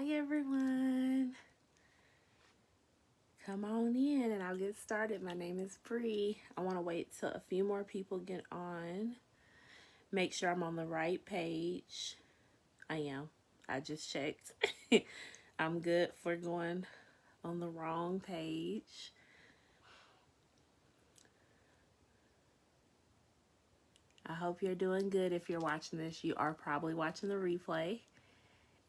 Hi everyone. Come on in and I'll get started. My name is Bree. I want to wait till a few more people get on. Make sure I'm on the right page. I am. I just checked. I'm good for going on the wrong page. I hope you're doing good. If you're watching this, you are probably watching the replay.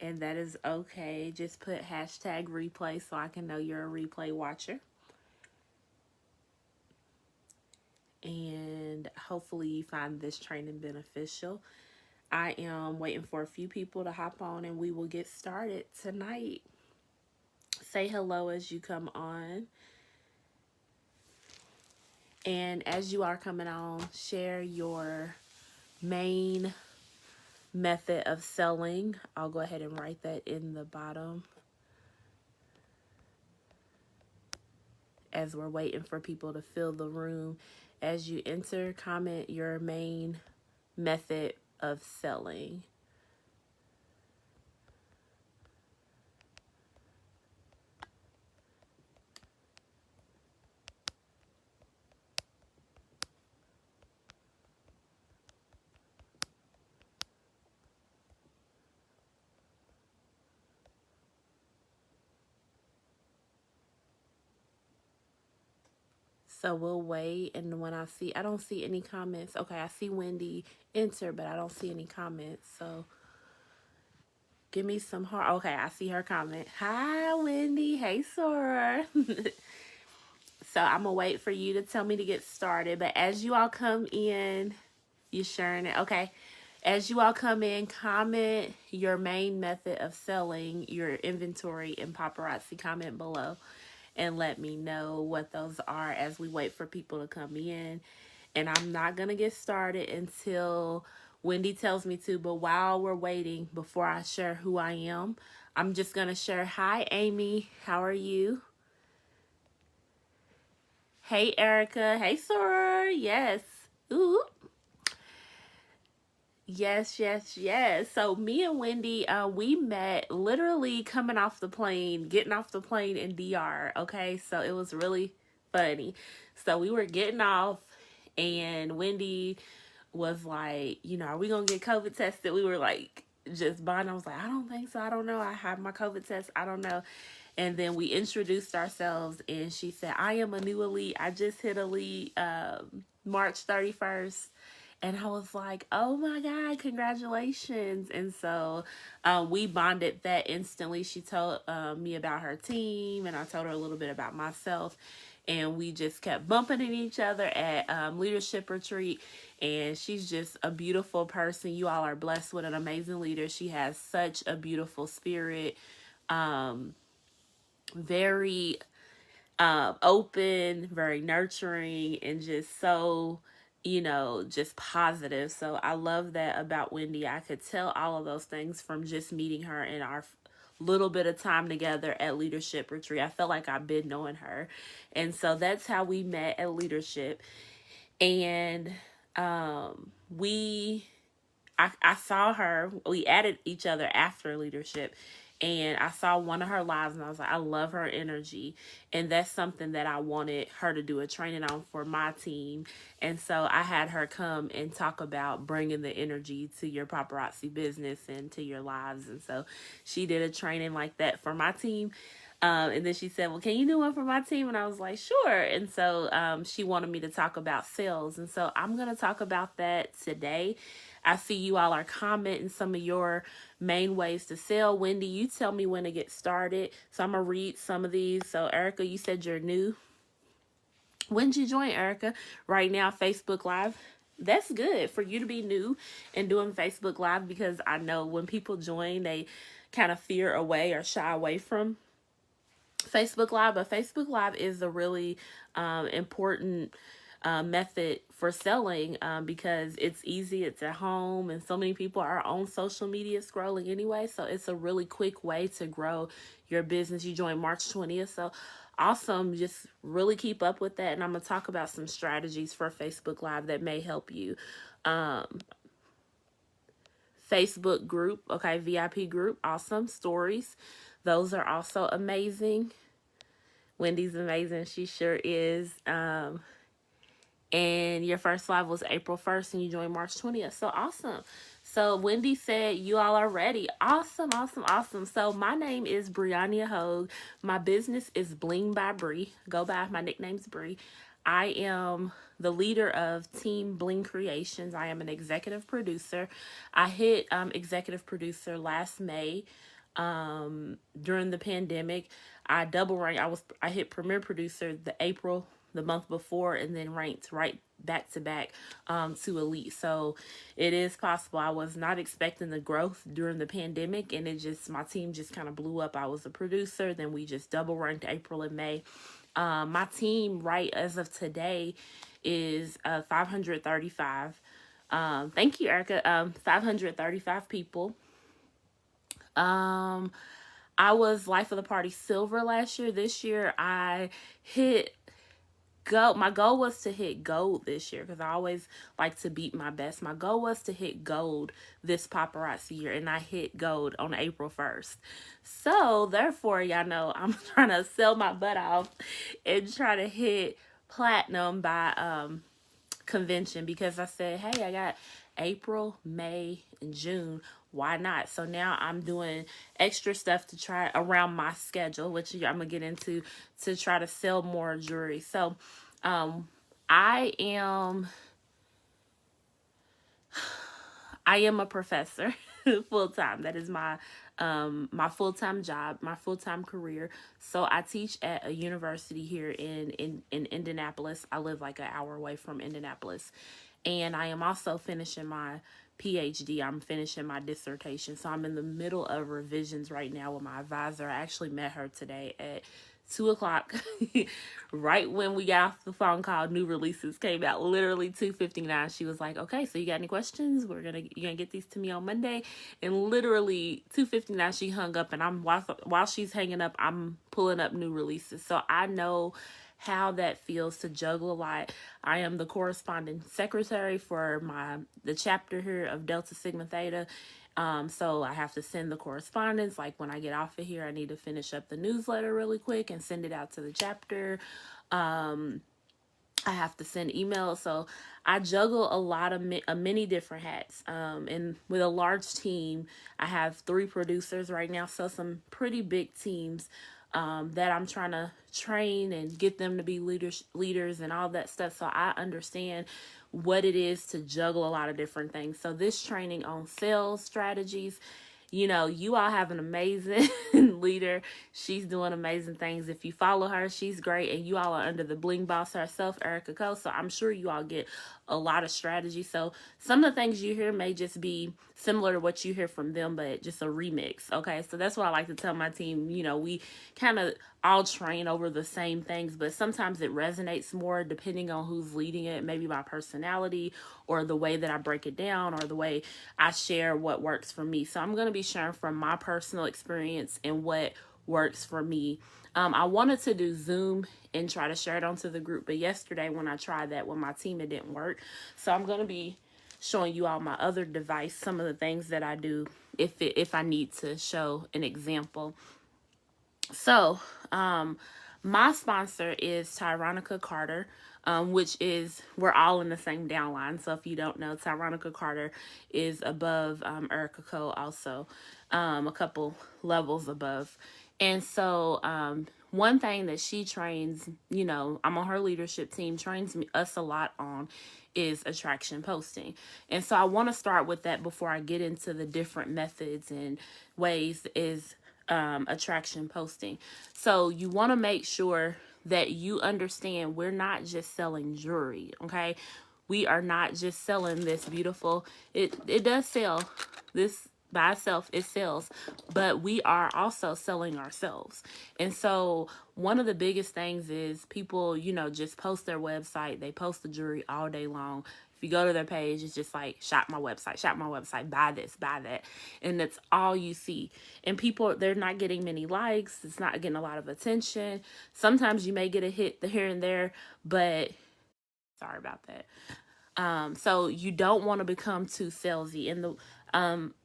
And that is okay. Just put hashtag replay so I can know you're a replay watcher. And hopefully you find this training beneficial. I am waiting for a few people to hop on and we will get started tonight. Say hello as you come on. And as you are coming on, share your main method of selling. I'll go ahead and write that in the bottom as we're waiting for people to fill the room. As you enter, comment your main method of selling. So we'll wait, and when I don't see any comments. Okay, I see Wendy enter, but I don't see any comments. So give me some heart. Okay, I see her comment. Hi, Wendy. Hey, Sora. So I'm gonna wait for you to tell me to get started. But as you all come in, you sharing it? Okay. As you all come in, comment your main method of selling your inventory in Paparazzi. Comment below and let me know what those are as we wait for people to come in. And I'm not going to get started until Wendy tells me to. But while we're waiting, before I share who I am, I'm just going to share. Hi, Amy. How are you? Hey, Erica. Hey, Sora. Yes. Ooh. Yes, yes, yes. So me and Wendy, we met literally coming off the plane, getting off the plane in DR. Okay, so it was really funny. So we were getting off, and Wendy was like, are we gonna get COVID tested? We were like, just bond. I was like, I don't think so. I don't know. I have my COVID test. I don't know. And then we introduced ourselves, and she said, I am a new elite. I just hit elite March 31st. And I was like, oh my God, congratulations. And so we bonded that instantly. She told me about her team, and I told her a little bit about myself. And we just kept bumping into each other at leadership retreat. And she's just a beautiful person. You all are blessed with an amazing leader. She has such a beautiful spirit. Very open, very nurturing, and just so, just positive. So I love that about Wendy. I could tell all of those things from just meeting her in our little bit of time together at leadership retreat. I felt like I've been knowing her. And so that's how we met at leadership. And I saw her, we added each other after leadership, and I saw one of her lives, and I was like, I love her energy. And that's something that I wanted her to do a training on for my team. And so I had her come and talk about bringing the energy to your paparazzi business and to your lives. And so she did a training like that for my team. And then she said, well, can you do one for my team? And I was like, sure. And so she wanted me to talk about sales. And so I'm going to talk about that today. I see you all are commenting some of your main ways to sell. Wendy, you tell me when to get started. So I'm going to read some of these. So Erica, you said you're new. When did you join, Erica? Right now, Facebook Live. That's good for you to be new and doing Facebook Live, because I know when people join, they kind of fear away or shy away from Facebook Live. But Facebook Live is a really important method for selling because it's easy, it's at home, and so many people are on social media scrolling anyway. So it's a really quick way to grow your business. You joined March 20th. So awesome. Just really keep up with that. And I'm going to talk about some strategies for Facebook Live that may help you. Facebook group, okay, VIP group, awesome. Stories, those are also amazing. Wendy's amazing, she sure is. And your first live was April 1st and you joined March 20th. So awesome. So Wendy said you all are ready. Awesome, awesome, awesome. So my name is Brianna Hogue. My business is Bling by Brie. Go by, my nickname's Brie. I am the leader of Team Bling Creations. I am an executive producer. I hit executive producer last May during the pandemic. I double ranked. I hit premier producer the month before, and then ranked right back to back to elite. So it is possible. I was not expecting the growth during the pandemic, and my team just kind of blew up. I was a producer, then we just double ranked April and May. My team right as of today is 535. Thank you, Erica. 535 people. I was Life of the Party Silver last year. This year I hit gold. My goal was to hit gold this year because I always like to beat my best. My goal was to hit gold this paparazzi year, and I hit gold on April 1st. So therefore, y'all know I'm trying to sell my butt off and try to hit platinum by convention, because I said, hey, I got April, May, and June. Why not? So now I'm doing extra stuff to try around my schedule, which I'm gonna get into, to try to sell more jewelry. So I am a professor full time. That is my my full-time job, my full-time career. So I teach at a university here in Indianapolis. I live like an hour away from Indianapolis. And I am also finishing my PhD. I'm finishing my dissertation. So I'm in the middle of revisions right now with my advisor. I actually met her today at 2 o'clock, right when we got off the phone call. New releases came out, literally 2:59. She was like, okay, so you got any questions? You're gonna get these to me on Monday. And literally 2:59 she hung up, and while she's hanging up, I'm pulling up new releases. So I know how that feels to juggle a lot. I am the corresponding secretary for the chapter here of Delta Sigma Theta. So I have to send the correspondence. Like when I get off of here, I need to finish up the newsletter really quick and send it out to the chapter. I have to send emails. So I juggle a lot of many different hats. And with a large team, I have 3 producers right now. So some pretty big teams that I'm trying to train and get them to be leaders and all that stuff. So I understand what it is to juggle a lot of different things. So this training on sales strategies, you all have an amazing leader. She's doing amazing things. If you follow her, she's great. And you all are under the Bling boss herself, Erica Cole. So I'm sure you all get a lot of strategy. So some of the things you hear may just be similar to what you hear from them, but just a remix. Okay. So that's what I like to tell my team. We kind of all train over the same things, but sometimes it resonates more depending on who's leading it, maybe my personality or the way that I break it down or the way I share what works for me. So I'm going to be sharing from my personal experience and what works for me. I wanted to do Zoom and try to share it onto the group, but yesterday when I tried that with my team, it didn't work. So I'm going to be showing you all my other device, some of the things that I do if I need to show an example. So, my sponsor is Tyronica Carter, which is, we're all in the same downline. So if you don't know, Tyronica Carter is above Erica Cole, also a couple levels above. And so one thing that she trains, I'm on her leadership team, trains us a lot on is attraction posting. And so I want to start with that before I get into the different methods and ways is attraction posting. So you want to make sure that you understand we're not just selling jewelry, okay? We are not just selling this beautiful, it does sell, this by itself, it sells, but we are also selling ourselves. And so one of the biggest things is people, just post their website, they post the jewelry all day long. If you go to their page, it's just like, shop my website, buy this, buy that. And that's all you see. And people, they're not getting many likes. It's not getting a lot of attention. Sometimes you may get a hit here and there, but sorry about that. So you don't want to become too salesy. And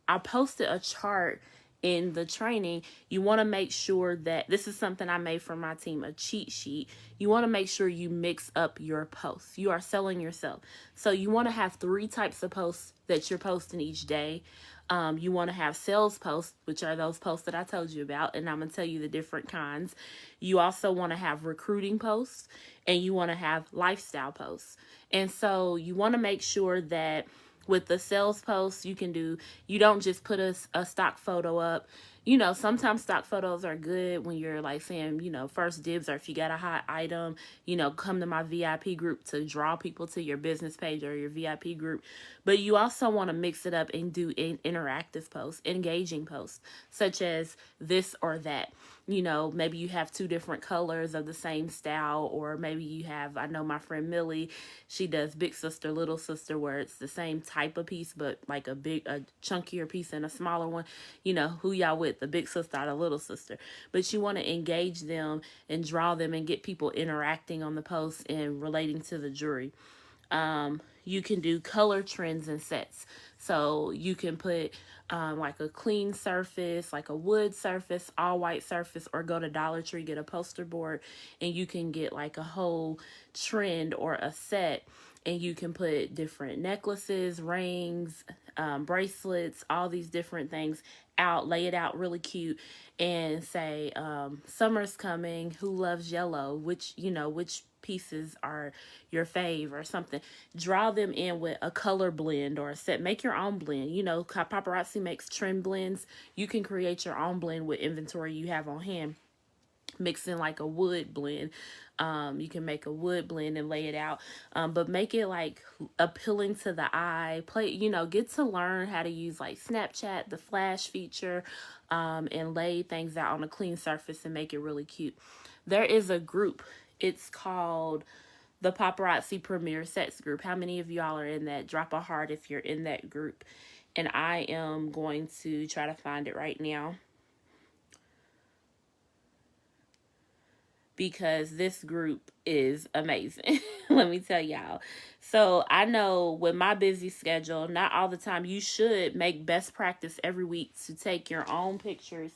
I posted a chart in the training. You want to make sure that this is something I made for my team, a cheat sheet. You want to make sure you mix up your posts. You are selling yourself. So you want to have 3 types of posts that you're posting each day. You want to have sales posts, which are those posts that I told you about, and I'm going to tell you the different kinds. You also want to have recruiting posts, and you want to have lifestyle posts. And so you want to make sure that with the sales posts, you don't just put a stock photo up. Sometimes stock photos are good when you're like saying, first dibs, or if you got a hot item, come to my VIP group to draw people to your business page or your VIP group. But you also want to mix it up and do interactive posts, engaging posts, such as this or that. Maybe you have 2 different colors of the same style, or maybe you have, I know my friend Millie, she does big sister, little sister, where it's the same type of piece, but like a chunkier piece and a smaller one. Who y'all with, the big sister or the little sister? But you want to engage them and draw them and get people interacting on the posts and relating to the jewelry. You can do color trends and sets. So you can put like a clean surface, like a wood surface, all white surface, or go to Dollar Tree, get a poster board, and you can get like a whole trend or a set, and you can put different necklaces, rings, bracelets, all these different things out, lay it out really cute, and say, summer's coming, who loves yellow, which pieces are your fave or something. Draw them in with a color blend or a set. Make your own blend. Paparazzi makes trend blends. You can create your own blend with inventory you have on hand. Mix in like a wood blend. You can make a wood blend and lay it out, but make it like appealing to the eye. Get to learn how to use like Snapchat, the flash feature, and lay things out on a clean surface and make it really cute. There is a group. It's called the Paparazzi Premier Sets group. How many of y'all are in that? Drop a heart if you're in that group. And I am going to try to find it right now, because this group is amazing. Let me tell y'all. So I know with my busy schedule, not all the time, you should make best practice every week to take your own pictures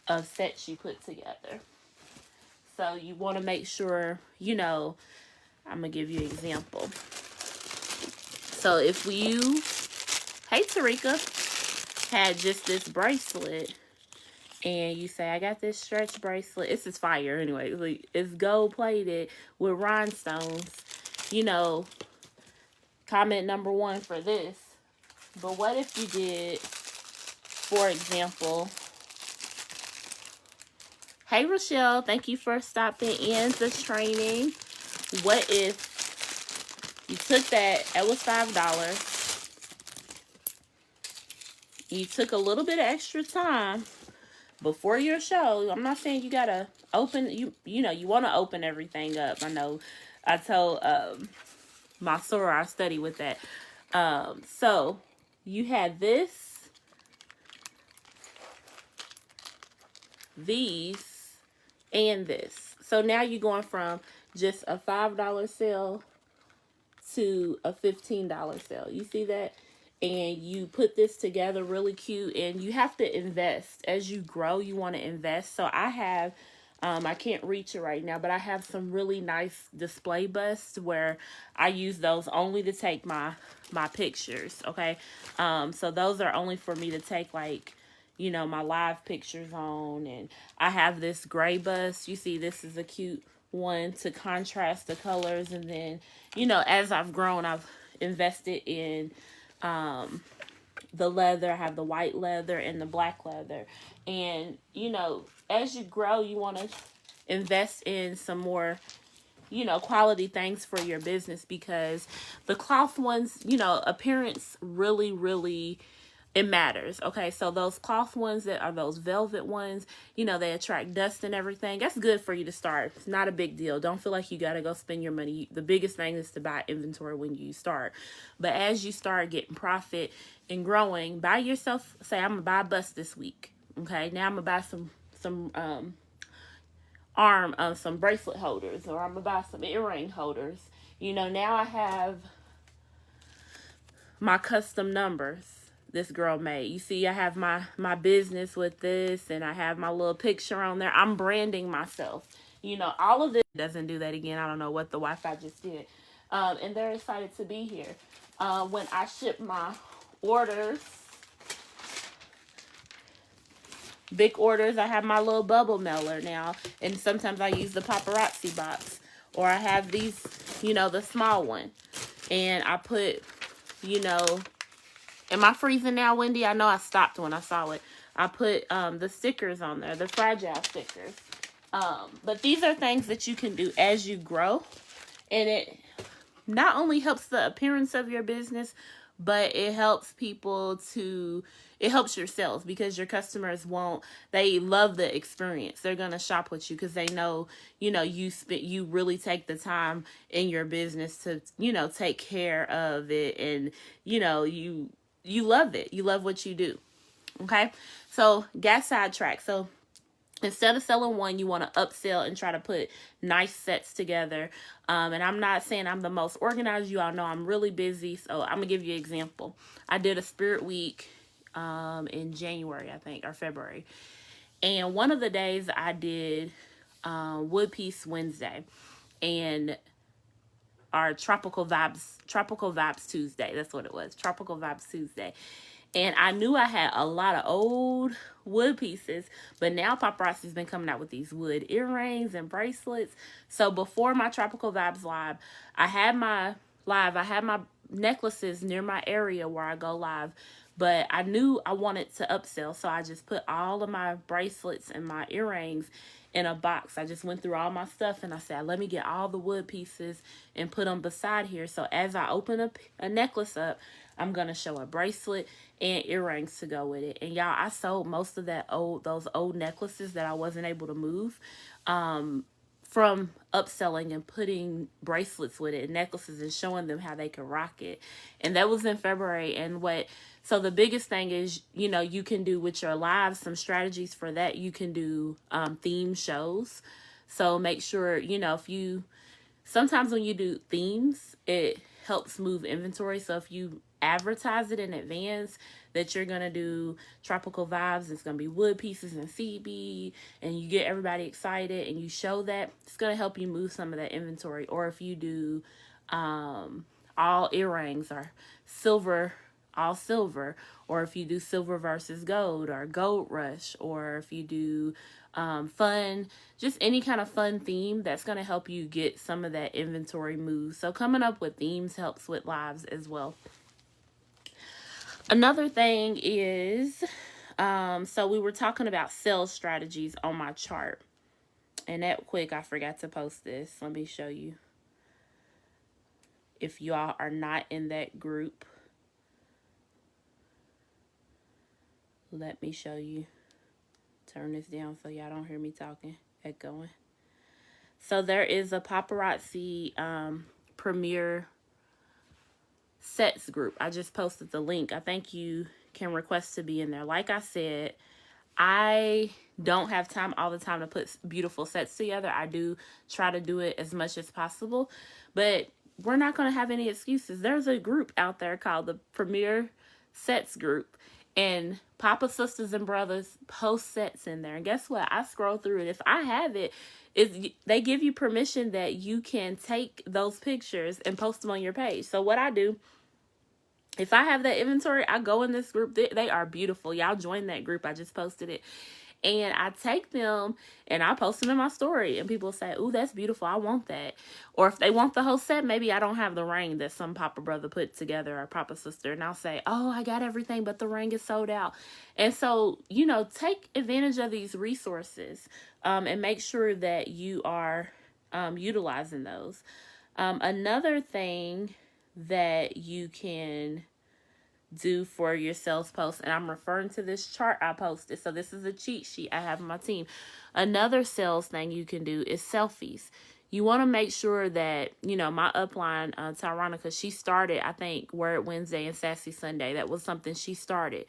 of sets you put together. So you want to make sure, I'm going to give you an example. So if you, hey Tarika, had just this bracelet, and you say, I got this stretch bracelet. This is fire anyway. It's gold plated with rhinestones. Comment number 1 for this. But what if you did, for example, hey Rochelle, thank you for stopping in the training. What if you took that was $5. You took a little bit of extra time before your show. I'm not saying you gotta open, you want to open everything up. I know I told my soror study with that. So you had these, and this. So now you're going from just a $5 sale to a $15 sale. You see that? And you put this together really cute, and you have to invest. As you grow, you want to invest. So I have, I can't reach it right now, but I have some really nice display busts where I use those only to take my pictures, okay? So those are only for me to take, like, my live pictures on. And I have this gray bust. You see, this is a cute one to contrast the colors. And then, as I've grown, I've invested in the leather. I have the white leather and the black leather. And, as you grow, you want to invest in some more, quality things for your business, because the cloth ones, appearance really, really, it matters. Okay, so those cloth ones that are those velvet ones, they attract dust and everything. That's good for you to start. It's not a big deal. Don't feel like you got to go spend your money. The biggest thing is to buy inventory when you start. But as you start getting profit and growing, buy yourself, say, I'm going to buy a bust this week. Okay, now I'm going to buy some bracelet holders, or I'm going to buy some earring holders. Now I have my custom numbers. this girl made. You see, I have my business with this, and I have my little picture on there. I'm branding myself. You know, all of this doesn't do that again. I don't know what the Wi-Fi just did. And they're excited to be here. When I ship my orders, big orders, I have my little bubble mailer now, and sometimes I use the Paparazzi box, or I have these, you know, the small one, and I put, you know, am I freezing now, Wendy? I know I stopped when I saw it. I put the stickers on there, the fragile stickers. But these are things that you can do as you grow, and it not only helps the appearance of your business, but it helps it helps your sales, because your customers they love the experience. They're going to shop with you because they know, you know, you really take the time in your business to, you know, take care of it, and, you know, you love it. You love what you do. Okay. So got sidetracked. So instead of selling one, you want to upsell and try to put nice sets together. And I'm not saying I'm the most organized. You all know I'm really busy. So I'm going to give you an example. I did a spirit week in January, I think, or February. And one of the days I did Wood Piece Wednesday and our Tropical Vibes Tuesday. That's what it was. Tropical Vibes Tuesday. And I knew I had a lot of old wood pieces, but now Paparazzi's been coming out with these wood earrings and bracelets. So before my Tropical Vibes live, I had my necklaces near my area where I go live, but I knew I wanted to upsell. So I just put all of my bracelets and my earrings in a box. I just went through all my stuff and I said, let me get all the wood pieces and put them beside here. So as I open a necklace up, I'm going to show a bracelet and earrings to go with it. And y'all, I sold most of those old necklaces that I wasn't able to move from upselling and putting bracelets with it and necklaces and showing them how they could rock it. And that was in February. So the biggest thing is, you know, you can do with your lives, some strategies for that. You can do theme shows. So make sure, you know, sometimes when you do themes, it helps move inventory. So if you advertise it in advance that you're going to do Tropical Vibes, it's going to be wood pieces and CB, and you get everybody excited and you show that, it's going to help you move some of that inventory. Or if you do all earrings or all silver, or if you do silver versus gold or gold rush, or if you do fun, just any kind of fun theme, that's going to help you get some of that inventory moved. So coming up with themes helps with lives as well. Another thing is, so we were talking about sales strategies on my chart, and that quick, I forgot to post this. Let me show you. If you all are not in that group, let me show you. Turn this down so y'all don't hear me talking, echoing. So there is a Paparazzi Premier Sets group. I just posted the link. I think you can request to be in there. Like I said, I don't have time all the time to put beautiful sets together. I do try to do it as much as possible, but we're not going to have any excuses. There's a group out there called the Premier Sets group, and Papa sisters and brothers post sets in there. And guess what? I scroll through it. If I have it, they give you permission that you can take those pictures and post them on your page. So what I do, if I have that inventory, I go in this group. They are beautiful. Y'all join that group. I just posted it. And I take them and I post them in my story. And people say, ooh, that's beautiful. I want that. Or if they want the whole set, maybe I don't have the ring that some Papa brother put together or Papa sister. And I'll say, oh, I got everything, but the ring is sold out. And so, you know, take advantage of these resources and make sure that you are utilizing those. Another thing that you can do for your sales posts, and I'm referring to this chart I posted. So this is a cheat sheet I have on my team. Another sales thing you can do is selfies. You want to make sure that, you know, my upline, Tyronica, she started, I think, Word Wednesday and Sassy Sunday. That was something she started.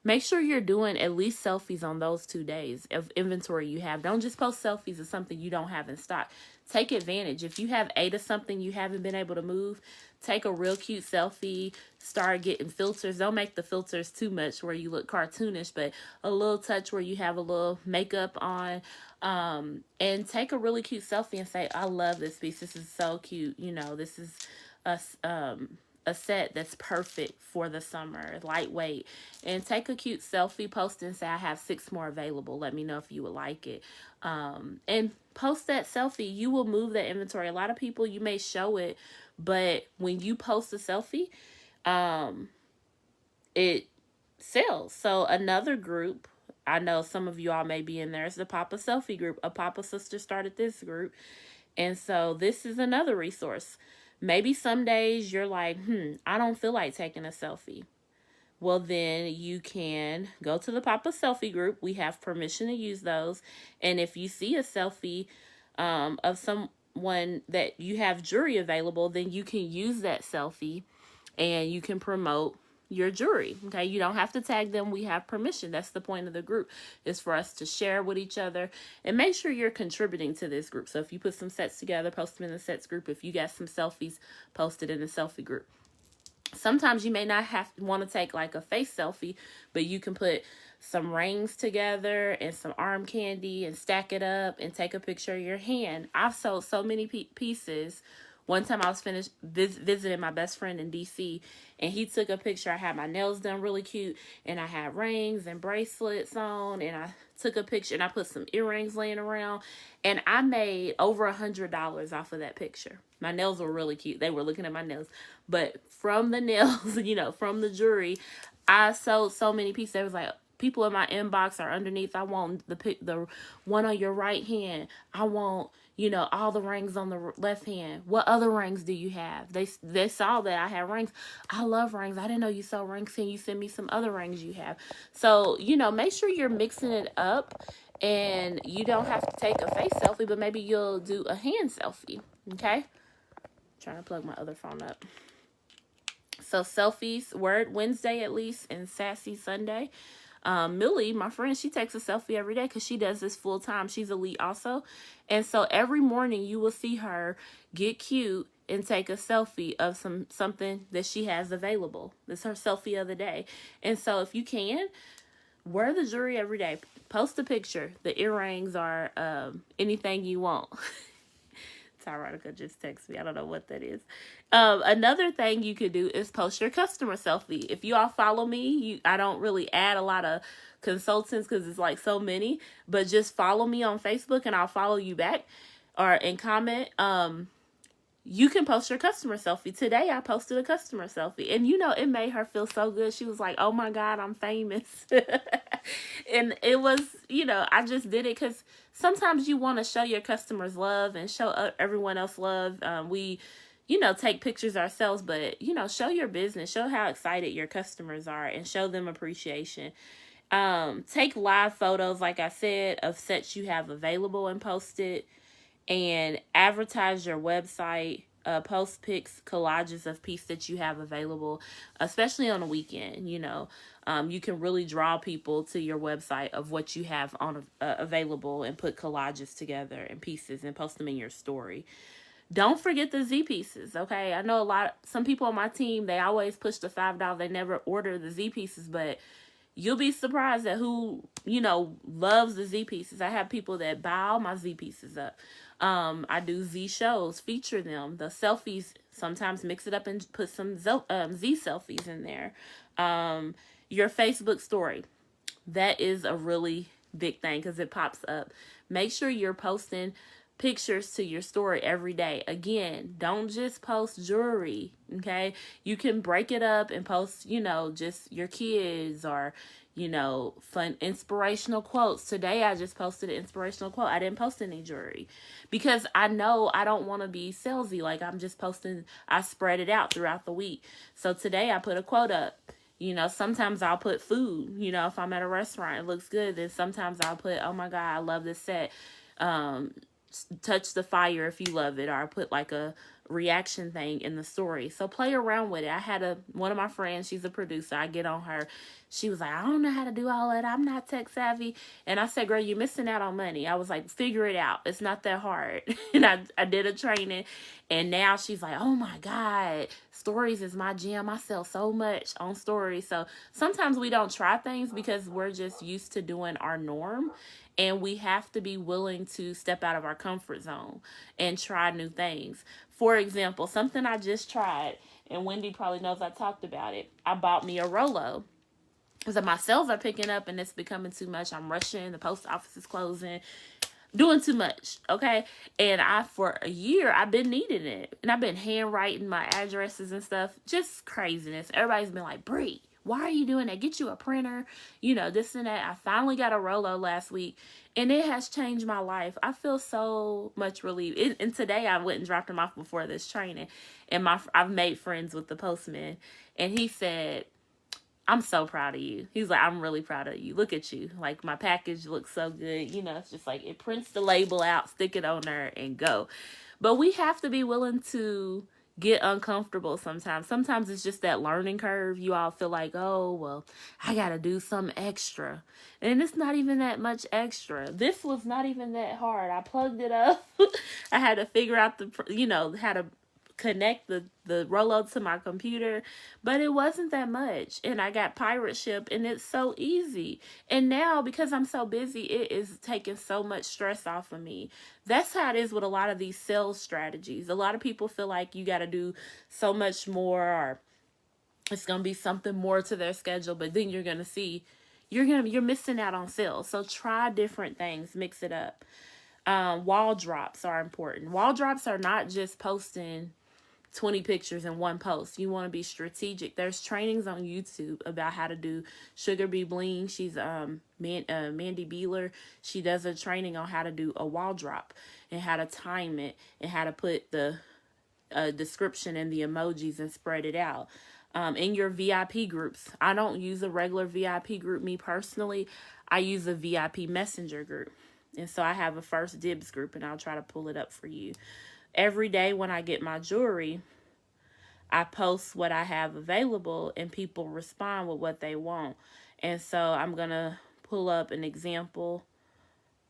make sure you're doing at least selfies on those 2 days of inventory you have. Don't just post selfies of something you don't have in stock. Take advantage. If you have 8 of something you haven't been able to move, take a real cute selfie. Start getting filters. Don't make the filters too much where you look cartoonish, but a little touch where you have a little makeup on. And take a really cute selfie and say, I love this piece. This is so cute. You know, this is a set that's perfect for the summer, lightweight. And take a cute selfie, post and say, I have 6 more available. Let me know if you would like it. And post that selfie. You will move that inventory. A lot of people, you may show it, but when you post a selfie, it sells. So another group, I know some of you all may be in there, it's the Papa Selfie group. A Papa sister started this group. And so this is another resource. Maybe some days you're like, I don't feel like taking a selfie. Well, then you can go to the Papa Selfie group. We have permission to use those. And if you see a selfie of someone that you have jewelry available, then you can use that selfie and you can promote your jewelry. Okay, you don't have to tag them. We have permission. That's the point of the group, is for us to share with each other and make sure you're contributing to this group. So if you put some sets together, post them in the sets group. If you got some selfies, post it in the selfie group. Sometimes you may not want to take like a face selfie, but you can put some rings together and some arm candy and stack it up and take a picture of your hand. I've sold so many pieces. One time I was finished visiting my best friend in DC, and he took a picture. I had my nails done really cute, and I had rings and bracelets on, and I took a picture, and I put some earrings laying around, and I made over $100 off of that picture. My nails were really cute. They were looking at my nails, but from the nails, from the jewelry, I sold so many pieces. There was like people in my inbox or underneath. I want the one on your right hand. I want, all the rings on the left hand. What other rings do you have? They saw that I had rings. I love rings. I didn't know you sold rings. Can you send me some other rings you have? So, make sure you're mixing it up, and you don't have to take a face selfie, but maybe you'll do a hand selfie. Okay? Trying to plug my other phone up. So selfies, Word Wednesday at least, and Sassy Sunday. Millie, my friend, she takes a selfie every day because she does this full time. She's elite also. And so every morning you will see her get cute and take a selfie of something that she has available. This is her selfie of the day. And so if you can, wear the jewelry every day. Post a picture. The earrings are anything you want. Tyronica just texted me. I don't know what that is. Another thing you could do is post your customer selfie. If you all follow me, I don't really add a lot of consultants because it's like so many, but just follow me on Facebook and I'll follow you back and comment. You can post your customer selfie. Today I posted a customer selfie, and it made her feel so good. She was like, oh my God, I'm famous. And it was, I just did it because sometimes you want to show your customers love and show everyone else love. We, take pictures ourselves, but, show your business, show how excited your customers are and show them appreciation. Take live photos, like I said, of sets you have available and post it. And advertise your website, post pics, collages of pieces that you have available, especially on a weekend. You can really draw people to your website of what you have on available and put collages together and pieces and post them in your story. Don't forget the Z pieces, okay? I know some people on my team, they always push the $5. They never order the Z pieces, but you'll be surprised at who, loves the Z pieces. I have people that buy all my Z pieces up. I do Z shows, feature them. The selfies, sometimes mix it up and put some Z selfies in there. Your Facebook story, that is a really big thing because it pops up. Make sure you're posting pictures to your story every day. Again, don't just post jewelry, okay? You can break it up and post, just your kids or, fun inspirational quotes. Today I just posted an inspirational quote. I didn't post any jewelry because I know I don't want to be salesy. Like I'm just posting, I spread it out throughout the week. So today I put a quote up. Sometimes I'll put food, if I'm at a restaurant, it looks good. Then sometimes I'll put, oh my God, I love this set. Touch the fire if you love it. Or I put like a reaction thing in the story. So play around with it. I had one of my friends, she's a producer. I get on her. She was like, I don't know how to do all that. I'm not tech savvy. And I said, girl, you're missing out on money. I was like, figure it out. It's not that hard. And I did a training. And now she's like, oh my God, stories is my jam. I sell so much on stories. So sometimes we don't try things because we're just used to doing our norm. And we have to be willing to step out of our comfort zone and try new things. For example, something I just tried, and Wendy probably knows I talked about it. I bought me a Rolo. Because my sales are picking up and it's becoming too much. I'm rushing. The post office is closing. Doing too much, okay? And for a year, I've been needing it. And I've been handwriting my addresses and stuff. Just craziness. Everybody's been like, Bree, why are you doing that? Get you a printer, this and that. I finally got a Rolo last week, and it has changed my life. I feel so much relief. And today, I went and dropped him off before this training, and I've made friends with the postman, and he said, I'm so proud of you. He's like, I'm really proud of you. Look at you. Like, my package looks so good. It's just like, it prints the label out, stick it on there, and go. But we have to be willing to get uncomfortable sometimes. Sometimes it's just that learning curve. You all feel like, oh, well, I got to do some extra. And it's not even that much extra. This was not even that hard. I plugged it up. I had to figure out how to connect the Rolo to my computer, but it wasn't that much. And I got pirate ship, and it's so easy. And now, because I'm so busy, it is taking so much stress off of me. That's how it is with a lot of these sales strategies. A lot of people feel like you got to do so much more, or it's going to be something more to their schedule, but then you're going to see you're missing out on sales. So try different things, mix it up. Wall drops are important. Wall drops are not just posting 20 pictures in one post. You want to be strategic. There's trainings on YouTube about how to do Sugar Bee Bling. She's Mandy Beeler. She does a training on how to do a wall drop and how to time it and how to put the description and the emojis and spread it out. In your VIP groups, I don't use a regular VIP group, me personally. I use a VIP messenger group. And so I have a first dibs group, and I'll try to pull it up for you. Every day when I get my jewelry, I post what I have available, and people respond with what they want. And so I'm going to pull up an example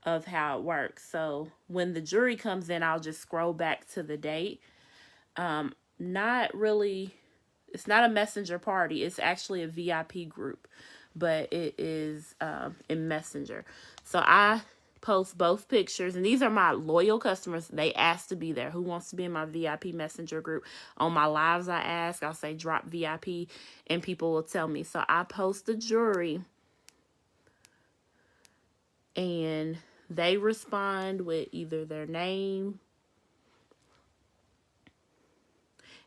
of how it works. So when the jewelry comes in, I'll just scroll back to the date. Not really, it's not a messenger party. It's actually a VIP group, but it is in Messenger. So I post both pictures, and these are my loyal customers. They ask to be there. Who wants to be in my VIP messenger group? On my lives, I'll say drop VIP, and people will tell me. So I post the jewelry, and they respond with either their name,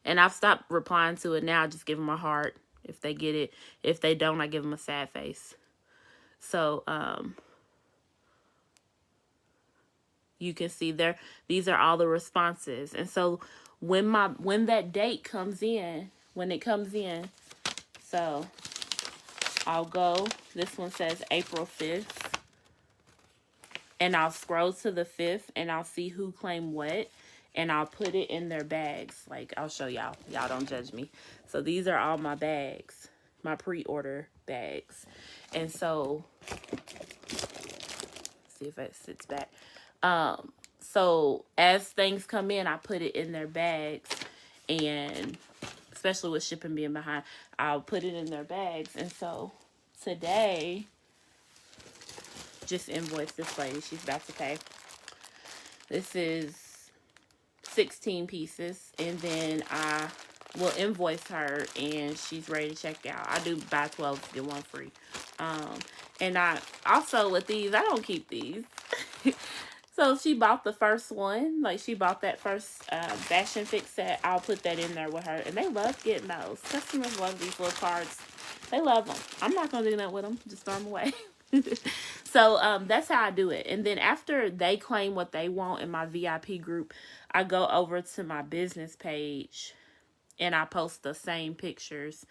and I've stopped replying to it now. I just give them a heart if they get it. If they don't, I give them a sad face. So you can see there, these are all the responses. And so when that date comes in, so I'll go, this one says April 5th, and I'll scroll to the 5th, and I'll see who claimed what, and I'll put it in their bags. Like, I'll show y'all. Y'all don't judge me. So these are all my bags, my pre-order bags. And so, see if it sits back. So as things come in, I put it in their bags, and especially with shipping being behind, I'll put it in their bags. And so today, just invoice this lady. She's about to pay. This is 16 pieces, and then I will invoice her, and she's ready to check out. I do buy 12, get one free. And I also, with these, I don't keep these. So she bought the first one, like she bought that first fashion fix set. I'll put that in there with her, and they love getting those. Customers love these little cards. They love them. I'm not gonna do that with them. Just throw them away. So that's how I do it. And then after they claim what they want in my VIP group, I go over to my business page, and I post the same pictures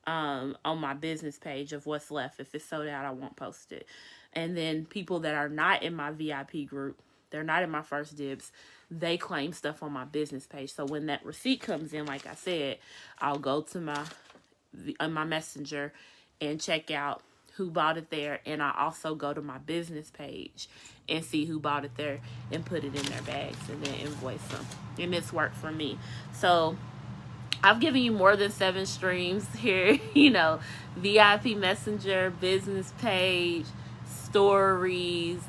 on my business page of what's left. If it's sold out, I won't post it. And then people that are not in my VIP group, they're not in my first dibs. They claim stuff on my business page. So when that receipt comes in, like I said, I'll go to my messenger and check out who bought it there, and I also go to my business page and see who bought it there and put it in their bags and then invoice them. And it's worked for me. So I've given you more than 7 streams here, VIP messenger, business page, stories,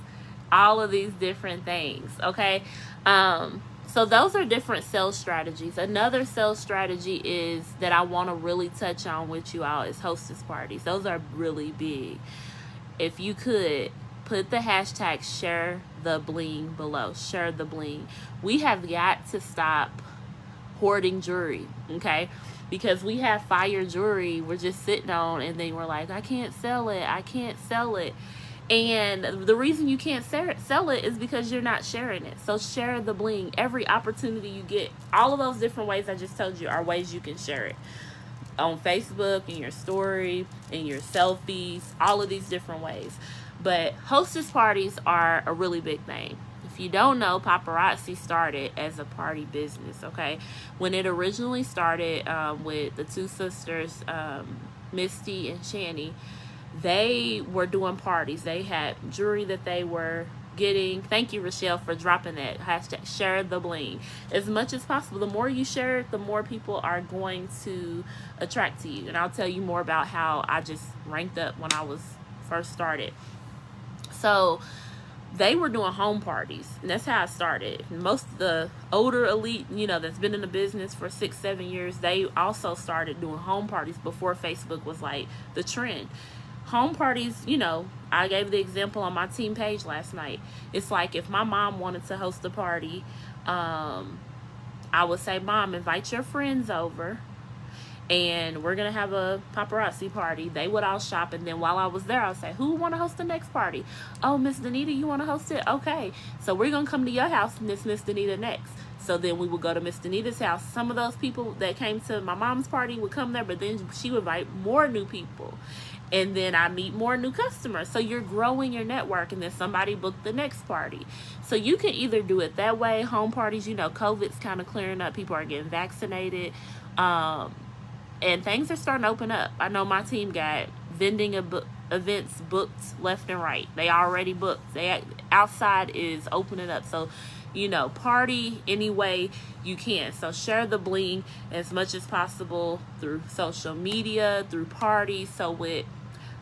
all of these different things. Okay. So those are different sales strategies. Another sales strategy is that I want to really touch on with you all is hostess parties. Those are really big. If you could put the hashtag share the bling below, share the bling. We have got to stop hoarding jewelry, okay? Because we have fire jewelry we're just sitting on, and then we're like, I can't sell it. And the reason you can't sell it is because you're not sharing it. So share the bling. Every opportunity you get, all of those different ways I just told you are ways you can share it. On Facebook, in your story, in your selfies, all of these different ways. But hostess parties are a really big thing. If you don't know, Paparazzi started as a party business, okay? When it originally started with the 2 sisters, Misty and Shani, they were doing parties. They had jewelry that they were getting. Thank you, Rochelle, for dropping that hashtag share the bling. As much as possible, the more you share it, the more people are going to attract to you. And I'll tell you more about how I just ranked up when I was first started. So they were doing home parties, and that's how I started. Most of the older elite, that's been in the business for 6-7 years, they also started doing home parties before Facebook was like the trend. Home parties, I gave the example on my team page last night. It's like if my mom wanted to host a party, I would say, Mom, invite your friends over, and we're going to have a paparazzi party. They would all shop, and then while I was there, I would say, who want to host the next party? Oh, Miss Danita, you want to host it? Okay, so we're going to come to your house, and it's Miss Danita next. So then we would go to Miss Danita's house. Some of those people that came to my mom's party would come there, but then she would invite more new people. And then I meet more new customers. So you're growing your network, and then somebody booked the next party. So you can either do it that way. Home parties, COVID's kind of clearing up. People are getting vaccinated. And things are starting to open up. I know my team got vending events booked left and right. They already booked. Outside is opening up. So, party any way you can. So share the bling as much as possible through social media, through parties. So with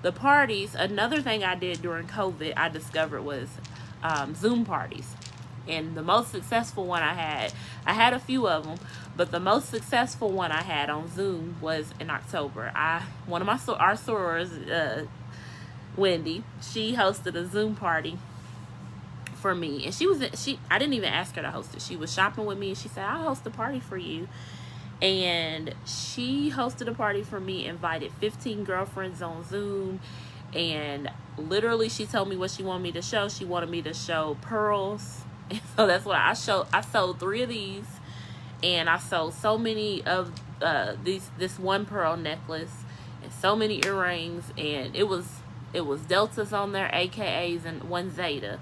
the parties, another thing I did during COVID, I discovered was Zoom parties. And the most successful one I had a few of them, but the most successful one I had on Zoom was in October. One of our sorors, Wendy, she hosted a Zoom party for me, and I didn't even ask her to host it. She was shopping with me, and she said, I'll host a party for you. And she hosted a party for me, invited 15 girlfriends on Zoom, and literally she told me what she wanted me to show. She wanted me to show pearls, and so that's what I showed. I sold 3 of these, and I sold so many of this one pearl necklace and so many earrings, and it was deltas on there, AKAs, and one zeta.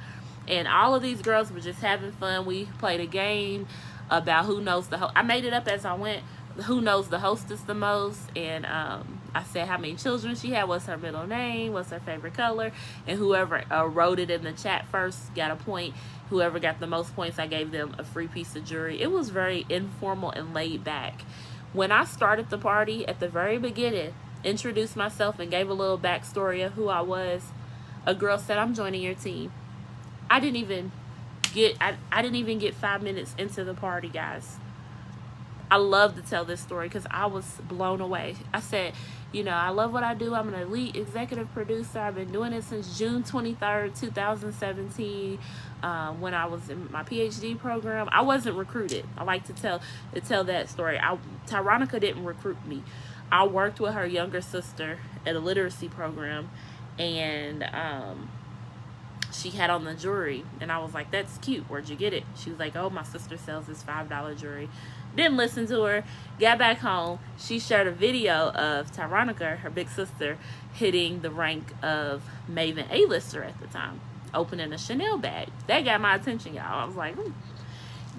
And all of these girls were just having fun. We played a game about who knows I made it up as I went. Who knows the hostess the most? And I said how many children she had, what's her middle name, what's her favorite color, and whoever wrote it in the chat first got a point. Whoever got the most points, I gave them a free piece of jewelry. It was very informal and laid back. When I started the party at the very beginning, introduced myself and gave a little backstory of who I was, a girl said, I'm joining your team. I didn't even get 5 minutes into the party, guys. I love to tell this story because I was blown away. I said, I love what I do. I'm an elite executive producer. I've been doing it since June 23rd, 2017, when I was in my PhD program. I wasn't recruited. I like to tell that story. Tyronica didn't recruit me. I worked with her younger sister at a literacy program, and she had on the jewelry, and I was like, that's cute, where'd you get it? She was like, oh, my sister sells this $5 jewelry. Didn't listen to her. Got back home, she shared a video of Tyronica, her big sister, hitting the rank of Maven A-lister at the time. opening a Chanel bag. That got my attention, y'all. I was like, hmm.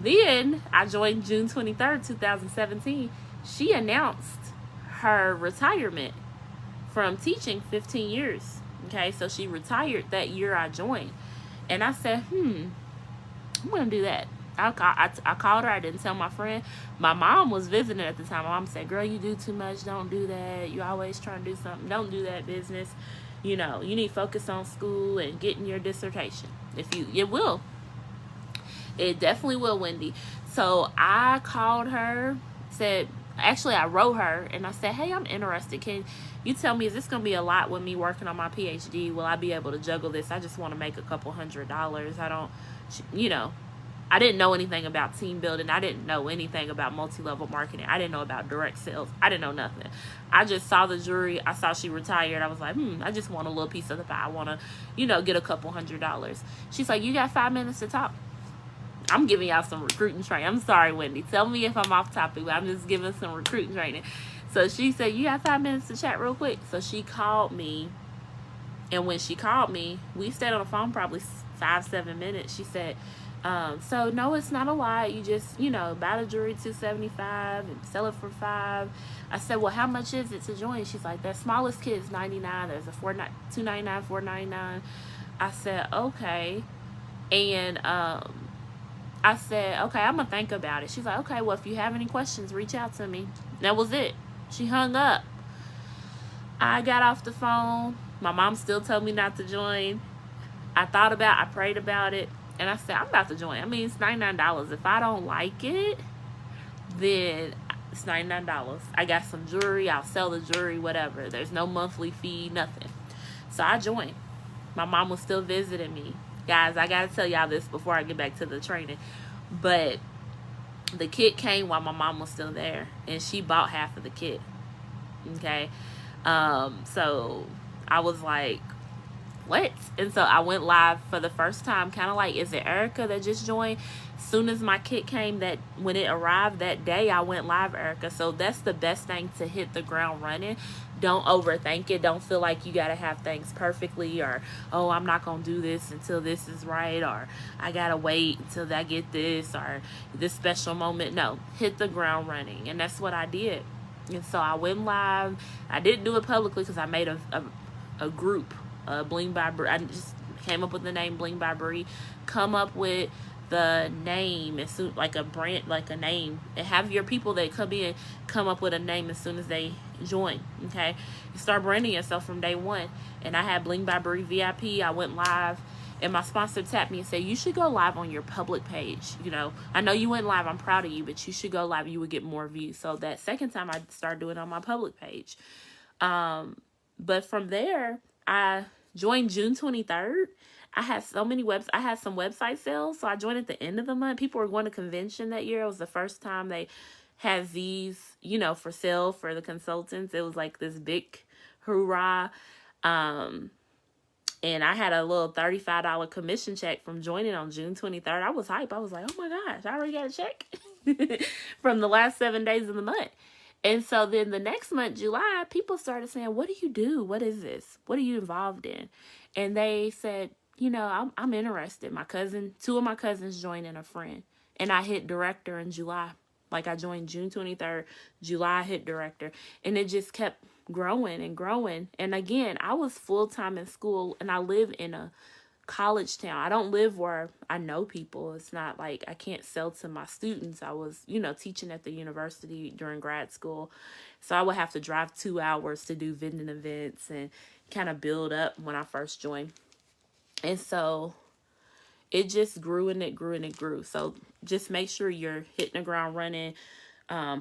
Then I joined June 23rd, 2017. She announced her retirement from teaching 15 years. Okay, so she retired that year I joined. And I said, I'm going to do that. I called her. I didn't tell my friend. My mom was visiting at the time. My mom said, girl, you do too much. Don't do that. You always trying to do something. Don't do that business. You know, you need to focus on school and getting your dissertation. It will. It definitely will, Wendy. So I called her, actually, I wrote her and I said, hey, I'm interested. Can you tell me, is this going to be a lot with me working on my PhD? Will I be able to juggle this? I just want to make a couple $100. I don't, I didn't know anything about team building. I didn't know anything about multi-level marketing. I didn't know about direct sales. I didn't know nothing. I just saw the jewelry. I saw she retired. I was like, I just want a little piece of the pie. I want to, get a couple $100. She's like, you got 5 minutes to talk. I'm giving y'all some recruiting training. I'm sorry, Wendy. Tell me if I'm off topic, but I'm just giving some recruiting training. So she said, you got 5 minutes to chat real quick. So she called me. And when she called me, we stayed on the phone probably 5-7 minutes. She said, so no, it's not a lot. You just, buy the jewelry $275 and sell it for $5. I said, well, how much is it to join? She's like, that smallest kid is $99. There's a $299, $499. I said, okay. And I said, okay, I'm going to think about it. She's like, okay, well, if you have any questions, reach out to me. That was it. She hung up. I got off the phone. My mom still told me not to join. I prayed about it. And I said, I'm about to join. I mean, it's $99. If I don't like it, then it's $99. I got some jewelry. I'll sell the jewelry, whatever. There's no monthly fee, nothing. So I joined. My mom was still visiting me. Guys, I got to tell y'all this before I get back to the training. But the kit came while my mom was still there. And she bought half of the kit. Okay? So I was like, what? And so I went live for the first time, kind of like, is it Erica that just joined? Soon as my kit came, when it arrived that day, I went live, Erica. So that's the best thing, to hit the ground running. Don't overthink it. Don't feel like you got to have things perfectly, or, oh, I'm not going to do this until this is right, or I got to wait until I get this, or this special moment. No, hit the ground running. And that's what I did. And so I went live. I didn't do it publicly because I made a group, Bling by Brie. I just came up with the name Bling by Brie. Come up with the name as soon, like a brand, like a name, and have your people that come in come up with a name as soon as they join. Okay, you start branding yourself from day one. And I had Bling by Brie VIP. I went live. And my sponsor tapped me and said, you should go live on your public page. I know you went live. I'm proud of you, but you should go live. You would get more views. So that second time I started doing it on my public page. But from there, I joined June 23rd. I had so many I had some website sales. So I joined at the end of the month. People were going to convention that year. It was the first time they had these, for sale for the consultants. It was like this big hoorah. And I had a little $35 commission check from joining on June 23rd. I was hype. I was like, oh my gosh, I already got a check from the last 7 days of the month. And so then the next month, July, people started saying, what do you do? What is this? What are you involved in? And they said, I'm interested. Two of my cousins joined and a friend. And I hit director in July. Like, I joined June 23rd, July I hit director. And it just kept growing and growing. And again, I was full-time in school, and I live in a college town. I don't live where I know people. It's not like I can't sell to my students. I was, teaching at the university during grad school. So I would have to drive 2 hours to do vending events and kind of build up when I first joined. And so it just grew and it grew and it grew. So just make sure you're hitting the ground running,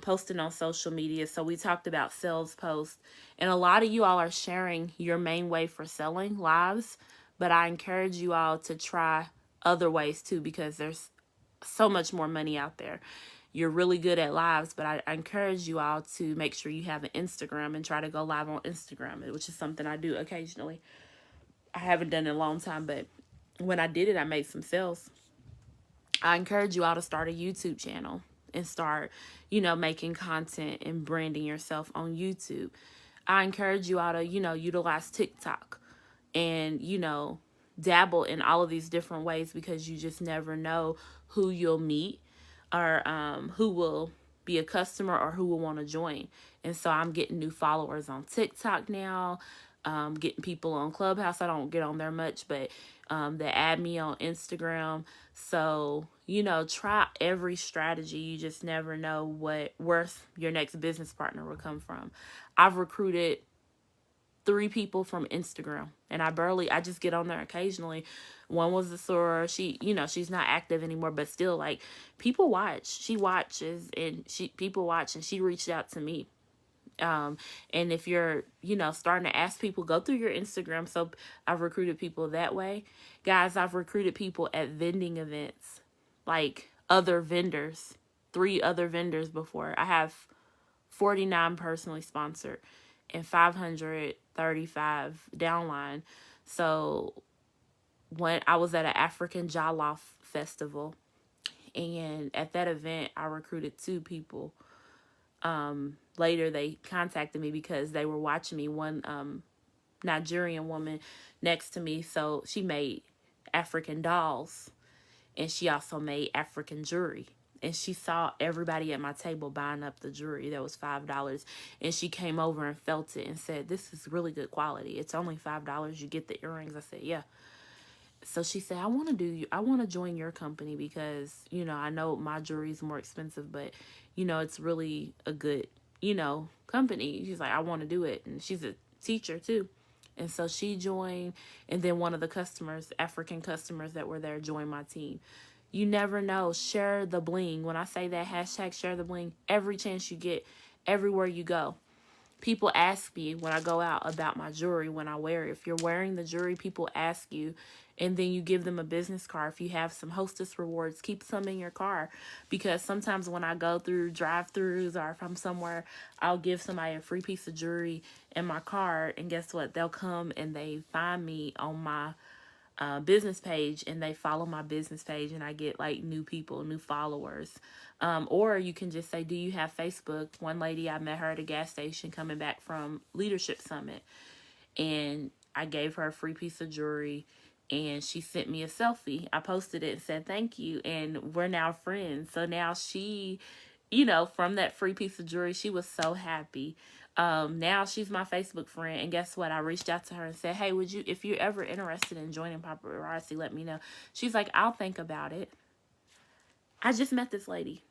posting on social media. So we talked about sales posts, and a lot of you all are sharing your main way for selling, lives, but I encourage you all to try other ways too, because there's so much more money out there. You're really good at lives, but I encourage you all to make sure you have an Instagram and try to go live on Instagram, which is something I do occasionally. I haven't done it in a long time, but when I did it, I made some sales. I encourage you all to start a YouTube channel and start, making content and branding yourself on YouTube. I encourage you all to, utilize TikTok and, dabble in all of these different ways, because you just never know who you'll meet, or who will be a customer, or who will want to join. And so I'm getting new followers on TikTok now, getting people on Clubhouse. I don't get on there much, but they add me on Instagram. So, try every strategy. You just never know where your next business partner will come from. I've recruited 3 people from Instagram, and I just get on there occasionally. One was the soror. She's not active anymore, but still, like, people watch. She watches, and people watch, and she reached out to me. And if you're, starting to ask people, go through your Instagram. So I've recruited people that way. Guys, I've recruited people at vending events, like other vendors, 3 other vendors before. I have 49 personally sponsored and 535 downline. So when I was at an African Jollof festival, and at that event, I recruited 2 people. Later, they contacted me because they were watching me. One Nigerian woman next to me, so she made African dolls, and she also made African jewelry. And she saw everybody at my table buying up the jewelry that was $5, and she came over and felt it and said, "This is really good quality. It's only $5. You get the earrings." I said, "Yeah." So she said, I want to join your company because, I know my jewelry is more expensive, but, it's really a good, company. She's like, "I want to do it." And she's a teacher too. And so she joined, and then one of the customers, African customers that were there, joined my team. You never know. Share the bling. When I say that, hashtag share the bling, every chance you get, everywhere you go. People ask me when I go out about my jewelry when I wear it. If you're wearing the jewelry, people ask you, and then you give them a business card. If you have some hostess rewards, keep some in your car, because sometimes when I go through drive-throughs, or if I'm somewhere, I'll give somebody a free piece of jewelry in my card, and guess what? They'll come and they find me on my business page, and they follow my business page, and I get like new people, new followers. Or you can just say, "Do you have Facebook?" One lady, I met her at a gas station coming back from Leadership Summit, and I gave her a free piece of jewelry, and she sent me a selfie. I posted it and said thank you, and we're now friends. So now she, from that free piece of jewelry, she was so happy. Now she's my Facebook friend, and guess what? I reached out to her and said, "Hey, if you're ever interested in joining Paparazzi, let me know." She's like, "I'll think about it." I just met this lady.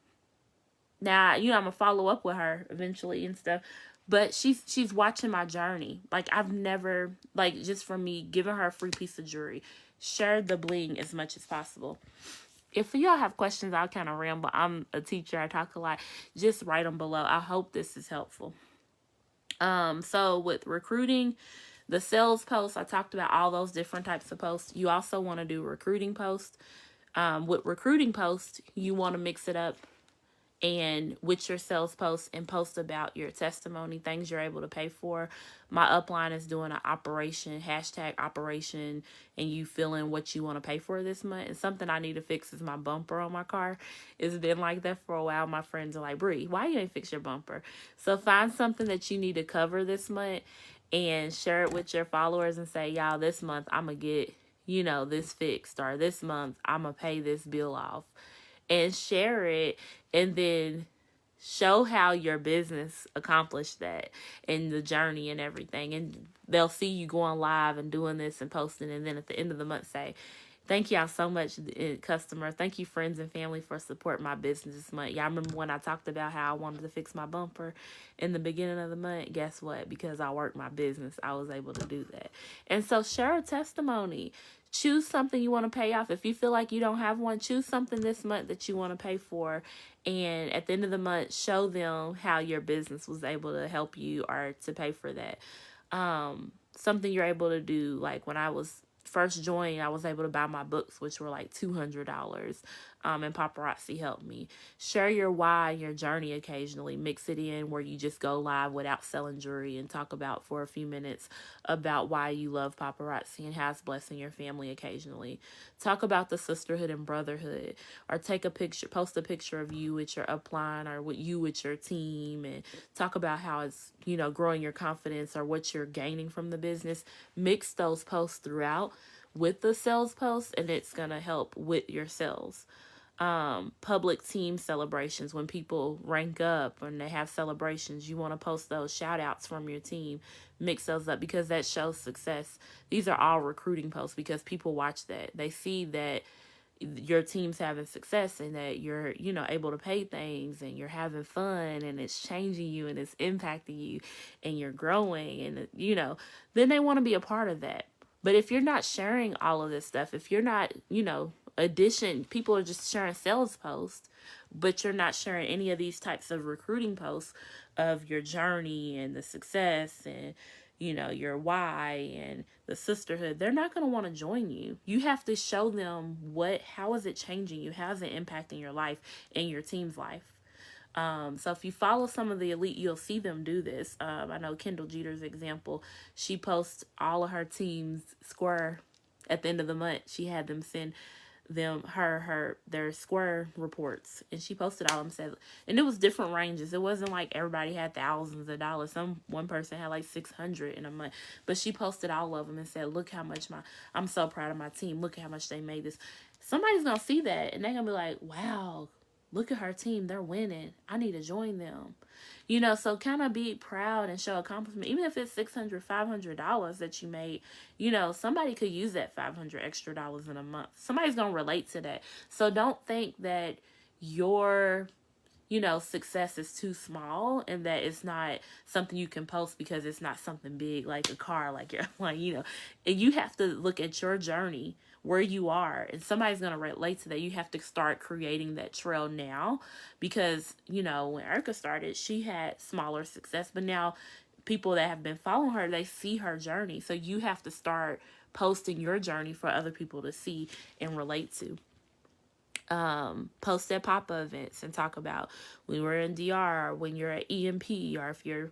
Now, I'm gonna follow up with her eventually and stuff. But she's watching my journey. Like, I've never, like, just from me giving her a free piece of jewelry, share the bling as much as possible. If y'all have questions, I'll kind of ramble. I'm a teacher. I talk a lot. Just write them below. I hope this is helpful. So with recruiting, the sales posts, I talked about all those different types of posts. You also want to do recruiting posts. With recruiting posts, you want to mix it up and with your sales posts, and post about your testimony, things you're able to pay for. My upline is doing an operation, hashtag operation, and you fill in what you want to pay for this month. And something I need to fix is my bumper on my car. It's been like that for a while. My friends are like, "Bree, why you ain't fix your bumper?" So find something that you need to cover this month and share it with your followers and say, "Y'all, this month I'm going to get, this fixed," or "This month I'm going to pay this bill off." And share it, and then show how your business accomplished that, and the journey and everything. And they'll see you going live and doing this and posting, and then at the end of the month say, "Thank y'all so much, customer. Thank you, friends and family, for supporting my business this month." Y'all remember when I talked about how I wanted to fix my bumper in the beginning of the month? Guess what? Because I worked my business, I was able to do that. And so share a testimony. Choose something you want to pay off. If you feel like you don't have one, choose something this month that you want to pay for. And at the end of the month, show them how your business was able to help you or to pay for that. Something you're able to do, like when I was first joined, I was able to buy my books, which were like $200. And Paparazzi helped me. Share your why, your journey occasionally. Mix it in where you just go live without selling jewelry and talk about for a few minutes about why you love Paparazzi and how it's blessing your family occasionally. Talk about the sisterhood and brotherhood, or take a picture, post a picture of you with your upline, or with you with your team, and talk about how it's, growing your confidence or what you're gaining from the business. Mix those posts throughout. with the sales post, and it's going to help with your sales. Public team celebrations, when people rank up and they have celebrations, you want to post those shout outs from your team, mix those up, because that shows success. These are all recruiting posts because people watch that. They see that your team's having success and that you're, able to pay things and you're having fun and it's changing you and it's impacting you and you're growing, and then they want to be a part of that. But if you're not sharing all of this stuff, if you're not, people are just sharing sales posts, but you're not sharing any of these types of recruiting posts of your journey and the success and your why and the sisterhood, they're not going to want to join you. You have to show them how is it changing you? How is it impacting your life and your team's life? So if you follow some of the elite, you'll see them do this. I know Kendall Jeter's example, she posts all of her team's square at the end of the month. She had them send them their square reports, and she posted all of them, said, and it was different ranges. It wasn't like everybody had thousands of dollars. One person had like 600 in a month, but she posted all of them and said, look how much I'm so proud of my team, look how much they made this. Somebody's gonna see that and they're gonna be like, wow, look at her team, they're winning, I need to join them. So kind of be proud and show accomplishment. Even if it's $600, $500 that you made, somebody could use that $500 extra dollars in a month. Somebody's going to relate to that. So don't think that your, success is too small and that it's not something you can post because it's not something big like a car, like and you have to look at your journey, where you are, and somebody's going to relate to that. You have to start creating that trail now, because when Erica started, she had smaller success, but now people that have been following her, they see her journey. So you have to start posting your journey for other people to see and relate to. Post at pop-up events and talk about when we're in DR, when you're at EMP, or if you're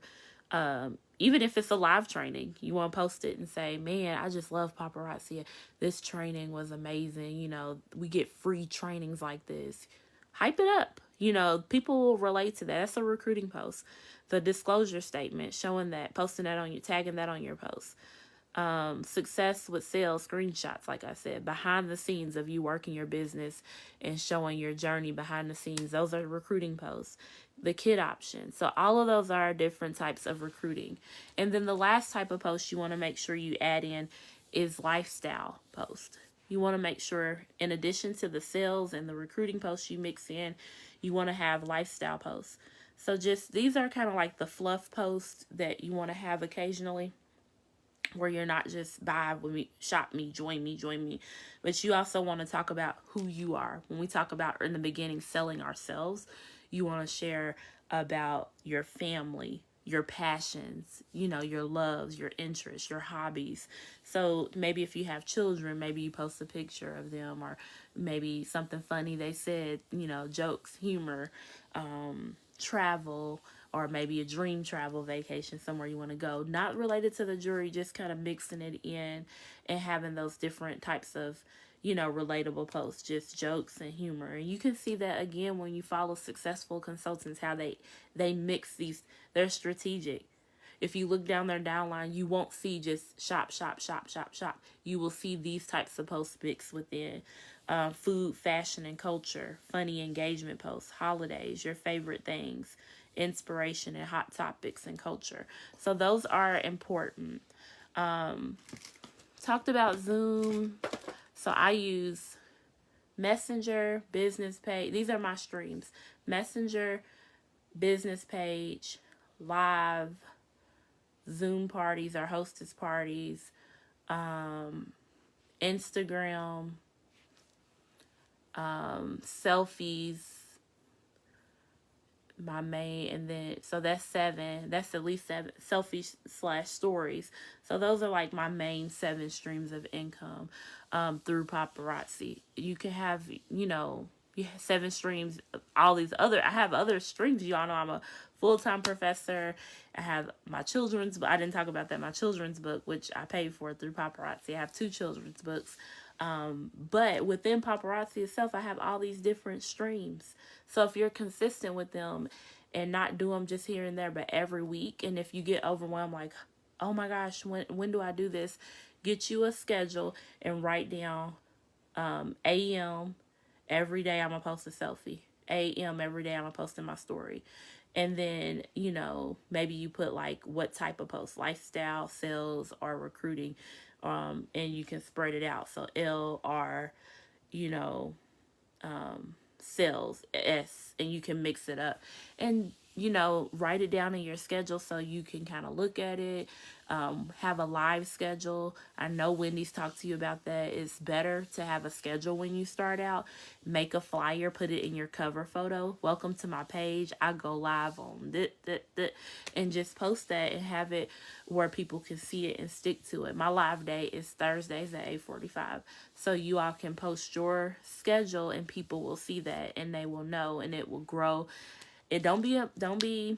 even if it's a live training, you want to post it and say, man, I just love Paparazzi. This training was amazing. We get free trainings like this. Hype it up. People will relate to that. That's a recruiting post. The disclosure statement, showing that, posting that on your, tagging that on your post. Success with sales screenshots, like I said, behind the scenes of you working your business and showing your journey behind the scenes. Those are recruiting posts. The kit option. So all of those are different types of recruiting. And then the last type of post you want to make sure you add in is lifestyle post. You want to make sure, in addition to the sales and the recruiting posts you mix in, you want to have lifestyle posts. So just, these are kind of like the fluff posts that you want to have occasionally, where you're not just buy with me, shop me, join me, but you also want to talk about who you are. When we talk about in the beginning selling ourselves, you want to share about your family, your passions, your loves, your interests, your hobbies. So maybe if you have children, maybe you post a picture of them, or maybe something funny they said, jokes, humor, travel, or maybe a dream travel vacation somewhere you want to go, not related to the jury, just kind of mixing it in and having those different types of relatable posts, just jokes and humor. And you can see that again when you follow successful consultants, how they mix these. They're strategic. If you look down their downline, you won't see just shop. You will see these types of posts mixed within food, fashion, and culture, funny engagement posts, holidays, your favorite things, inspiration, and hot topics and culture. So those are important. Talked about Zoom. So I use Messenger, business page. These are my streams. Messenger, business page, live, Zoom parties or hostess parties, Instagram, selfies, my main, and then, so that's 7. That's at least 7 selfies / stories. So those are like my main 7 streams of income through Paparazzi. You can have, you have 7 streams. All these other, I have other streams. Y'all know I'm a full-time professor. I have my children's, but I didn't talk about that. My children's book, which I paid for through Paparazzi. I have 2 children's books. But within Paparazzi itself, I have all these different streams. So if you're consistent with them and not do them just here and there, but every week, and if you get overwhelmed, like, oh my gosh, when do I do this? get you a schedule and write down AM every day I'm gonna post a selfie. AM every day I'm gonna post in my story. And then, maybe you put like what type of post, lifestyle, sales, or recruiting. And you can spread it out. So LR, you know, sales S, and you can mix it up and write it down in your schedule so you can kind of look at it. Have a live schedule. I know Wendy's talked to you about that. It's better to have a schedule when you start out. Make a flyer, put it in your cover photo. Welcome to my page. I go live on and just post that and have it where people can see it and stick to it. My live day is Thursdays at 8:45. So you all can post your schedule and people will see that and they will know and it will grow. It don't be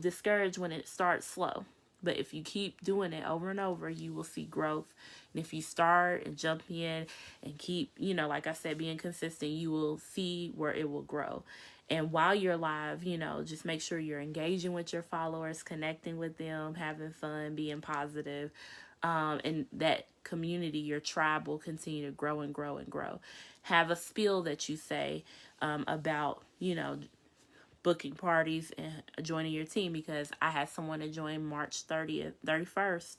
discouraged when it starts slow. But if you keep doing it over and over, you will see growth. And if you start and jump in and keep, like I said, being consistent, you will see where it will grow. And while you're live, just make sure you're engaging with your followers, connecting with them, having fun, being positive. And that community, your tribe, will continue to grow and grow and grow. Have a spiel that you say about, booking parties and joining your team, because I had someone to join March 30th, 31st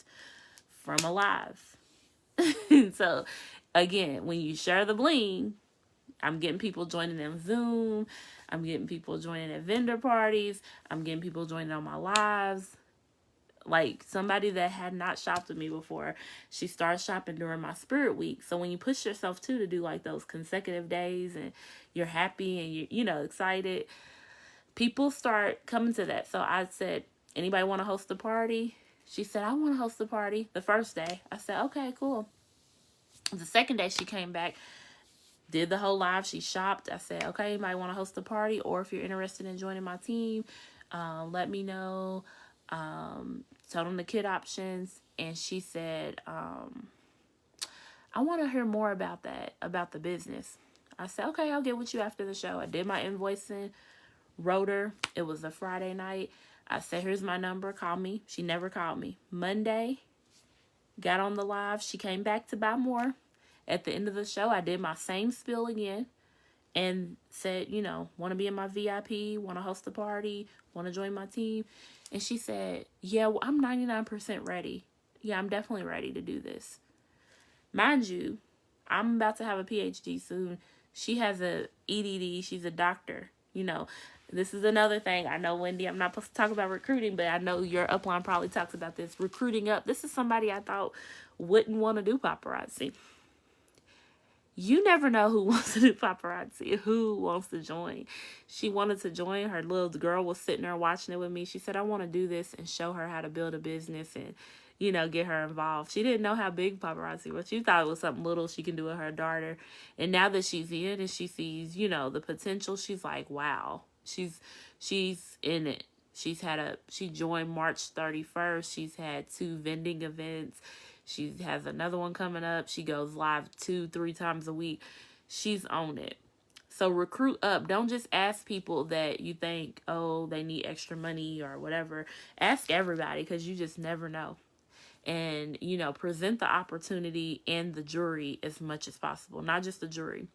from a live. So again, when you share the bling, I'm getting people joining in Zoom. I'm getting people joining at vendor parties. I'm getting people joining on my lives. Like somebody that had not shopped with me before, she started shopping during my spirit week. So when you push yourself to do like those consecutive days and you're happy and you're excited, people start coming to that. So I said, anybody want to host a party? She said, I want to host a party the first day. I said, okay, cool. The second day she came back, did the whole live. She shopped. I said, okay, anybody want to host a party? Or if you're interested in joining my team, let me know. Told them the kid options. And she said, I want to hear more about that, about the business. I said, okay, I'll get with you after the show. I did my invoicing. Wrote her. It was a Friday night. I said, here's my number. Call me. She never called me. Monday, got on the live. She came back to buy more. At the end of the show, I did my same spiel again and said, want to be in my VIP, want to host a party, want to join my team. And she said, yeah, well, I'm 99% ready. Yeah, I'm definitely ready to do this. Mind you, I'm about to have a PhD soon. She has a EDD. She's a doctor. This is another thing. I know, Wendy, I'm not supposed to talk about recruiting, but I know your upline probably talks about this. Recruiting up. This is somebody I thought wouldn't want to do paparazzi. You never know who wants to do paparazzi, who wants to join. She wanted to join. Her little girl was sitting there watching it with me. She said, I want to do this and show her how to build a business and, get her involved. She didn't know how big paparazzi was. She thought it was something little she can do with her daughter. And now that she's in and she sees, the potential, she's like, wow. She's in it. She joined March 31st. She's had 2 vending events. She has another one coming up. She goes live 2-3 times a week. She's on it. So recruit up. Don't just ask people that you think, oh, they need extra money or whatever. Ask everybody, because you just never know. And, present the opportunity and the jury as much as possible. Not just the jury.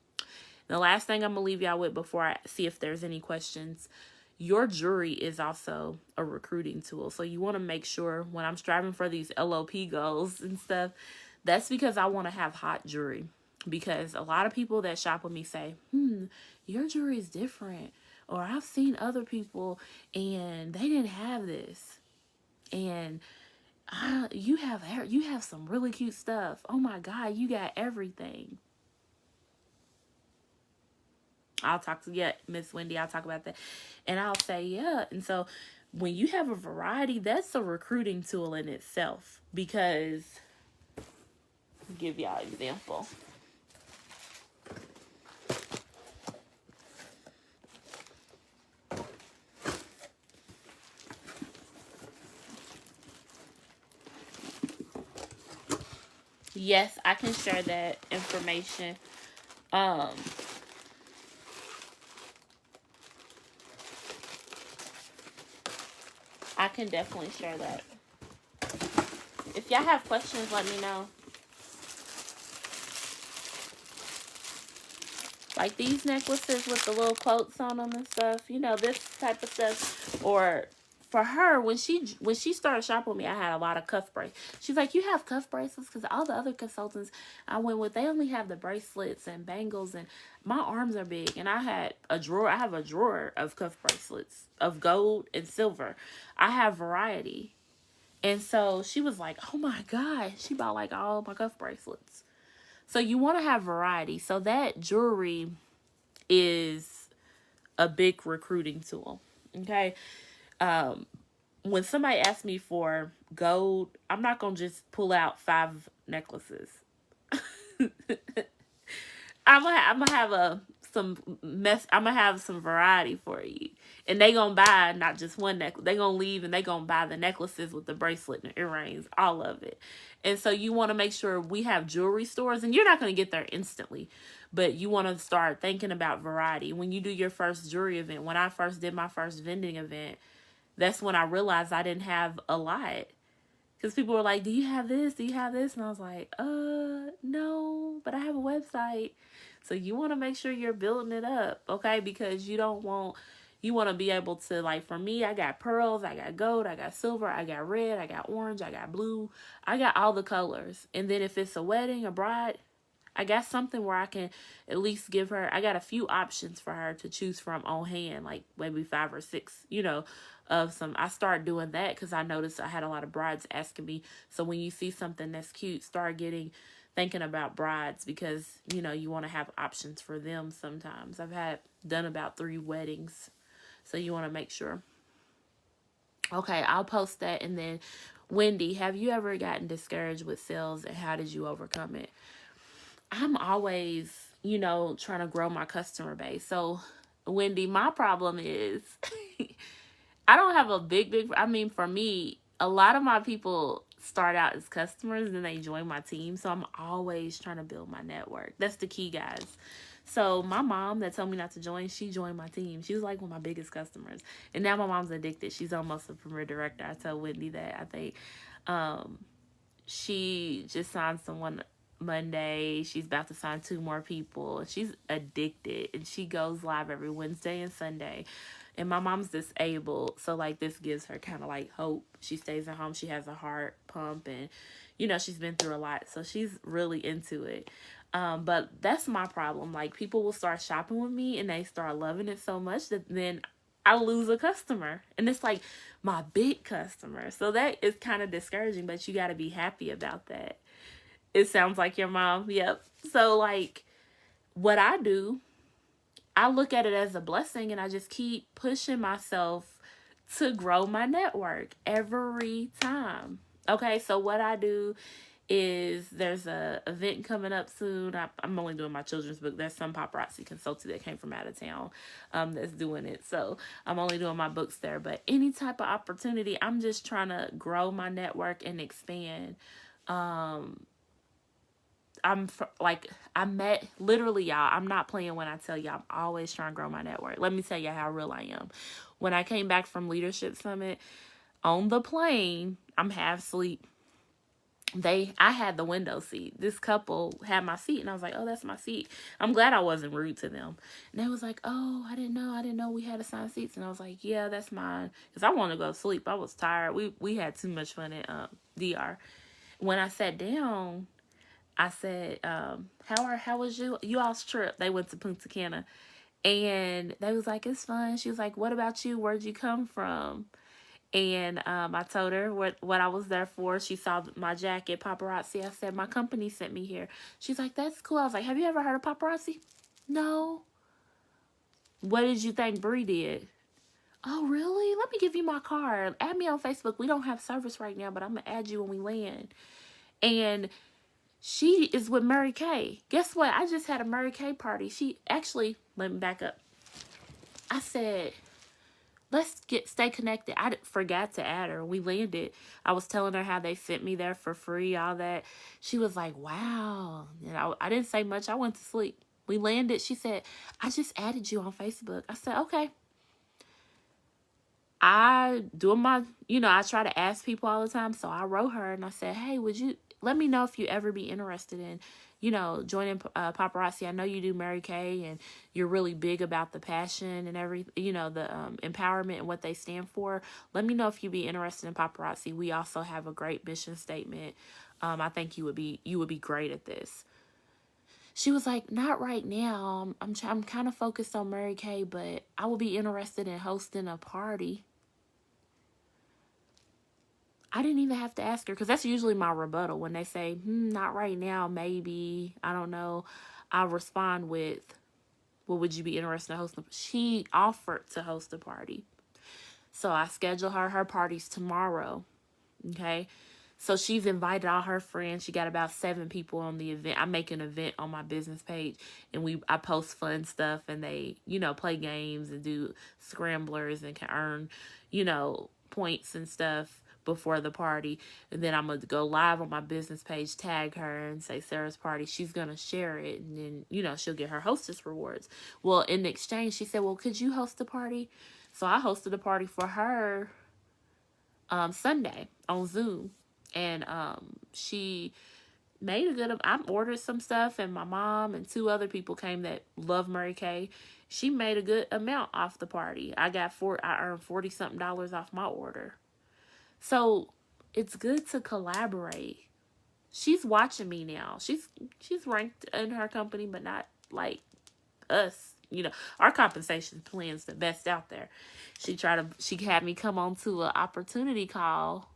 The last thing I'm going to leave y'all with before I see if there's any questions. Your jury is also a recruiting tool. So you want to make sure when I'm striving for these LOP goals and stuff, that's because I want to have hot jury. Because a lot of people that shop with me say, your jury is different. Or I've seen other people and they didn't have this. And you have some really cute stuff. Oh my God, you got everything. I'll talk to Miss Wendy. I'll talk about that. And I'll say, yeah. And so when you have a variety, that's a recruiting tool in itself. Because, I'll give y'all an example. Yes, I can share that information. I can definitely share that. If y'all have questions, let me know. like these necklaces with the little quotes on them and stuff, this type of stuff. Or for her, when she started shopping with me, I had a lot of cuff bracelets. She's like, you have cuff bracelets? Because all the other consultants I went with, they only have the bracelets and bangles, and my arms are big. And I have a drawer of cuff bracelets of gold and silver. I have variety. And so she was like, oh my God, she bought like all my cuff bracelets. So you want to have variety. So that jewelry is a big recruiting tool. Okay. When somebody asks me for gold, I'm not going to just pull out 5 necklaces. I'm gonna have I'm gonna have some variety for you, and they gonna buy not just one necklace. They gonna leave and they gonna buy the necklaces with the bracelet and the earrings, all of it. And so you want to make sure we have jewelry stores, and you're not gonna get there instantly, but you want to start thinking about variety when you do your first jewelry event. When I first did my first vending event, that's when I realized I didn't have a lot. Because people were like, do you have this? Do you have this? And I was like, no, but I have a website. So you want to make sure you're building it up, okay? Because you want to be able to, like, for me, I got pearls, I got gold, I got silver, I got red, I got orange, I got blue. I got all the colors. And then if it's a wedding, a bride, I got something where I can at least give her, I got a few options for her to choose from on hand, like maybe 5 or 6, of some. I started doing that because I noticed I had a lot of brides asking me. So when you see something that's cute, start thinking about brides, because, you want to have options for them sometimes. I've done about 3 weddings. So you want to make sure. Okay, I'll post that. And then, Wendy, have you ever gotten discouraged with sales, and how did you overcome it? I'm always, trying to grow my customer base. So, Wendy, my problem is I don't have a I mean, for me, a lot of my people start out as customers and then they join my team. So I'm always trying to build my network. That's the key, guys. So my mom that told me not to join, she joined my team. She was like one of my biggest customers. And now my mom's addicted. She's almost a premier director. I tell Wendy that, I think. She just signed someone Monday. She's about to sign 2 more people. She's addicted, and she goes live every Wednesday and Sunday. And my mom's disabled, so like this gives her kind of like hope. She stays at home. She has a heart pump, and she's been through a lot, so she's really into it. But that's my problem. Like, people will start shopping with me and they start loving it so much that then I lose a customer, and it's like my big customer. So that is kind of discouraging, but you got to be happy about that. It sounds like your mom. Yep. So, like, what I do, I look at it as a blessing, and I just keep pushing myself to grow my network every time. Okay, so what I do is there's a event coming up soon. I'm only doing my children's book. There's some paparazzi consultant that came from out of town that's doing it. So I'm only doing my books there. But any type of opportunity, I'm just trying to grow my network and expand. I met, literally, y'all, I'm not playing when I tell y'all I'm always trying to grow my network. Let me tell you how real I am. When I came back from Leadership Summit, on the plane, I'm half asleep. I had the window seat. This couple had my seat, and I was like, oh, that's my seat. I'm glad I wasn't rude to them. And they was like, oh, I didn't know we had assigned seats. And I was like, yeah, that's mine. Because I wanted to go to sleep. I was tired. We had too much fun at DR. When I sat down, I said, how was you all's trip? They went to Punta Cana. And they was like, it's fun. She was like, what about you? Where'd you come from? And I told her what I was there for. She saw my jacket, Paparazzi. I said, my company sent me here. She's like, that's cool. I was like, have you ever heard of Paparazzi? No. What did you think Bree did? Oh, really? Let me give you my card. Add me on Facebook. We don't have service right now, but I'm going to add you when we land. And she is with Mary Kay. Guess what? I just had a Mary Kay party. Let me back up. I said, let's stay connected. I forgot to add her. We landed. I was telling her how they sent me there for free, all that. She was like, wow. And I didn't say much. I went to sleep. We landed. She said, I just added you on Facebook. I said, okay. I try to ask people all the time. So I wrote her and I said, hey, let me know if you ever be interested in, joining Paparazzi. I know you do Mary Kay, and you're really big about the passion and everything, the empowerment and what they stand for. Let me know if you'd be interested in Paparazzi. We also have a great mission statement. I think you would be great at this. She was like, not right now. I'm kind of focused on Mary Kay, but I would be interested in hosting a party. I didn't even have to ask her, because that's usually my rebuttal when they say, not right now, maybe, I don't know. I respond with, well, would you be interested in hosting? She offered to host a party. So I schedule her parties tomorrow. Okay. So she's invited all her friends. She got about 7 people on the event. I make an event on my business page, and I post fun stuff, and they, play games and do scramblers and can earn, points and stuff before the party. And then I'm going to go live on my business page, tag her and say Sarah's party. She's going to share it, and then, she'll get her hostess rewards. Well, in exchange, she said, well, could you host a party? So I hosted a party for her Sunday on Zoom. And she made a good, I ordered some stuff, and my mom and 2 other people came that love Mary Kay. She made a good amount off the party. I earned $40 something off my order. So it's good to collaborate. She's watching me now. She's ranked in her company, but not like us. Our compensation plan's the best out there. She had me come on to an opportunity call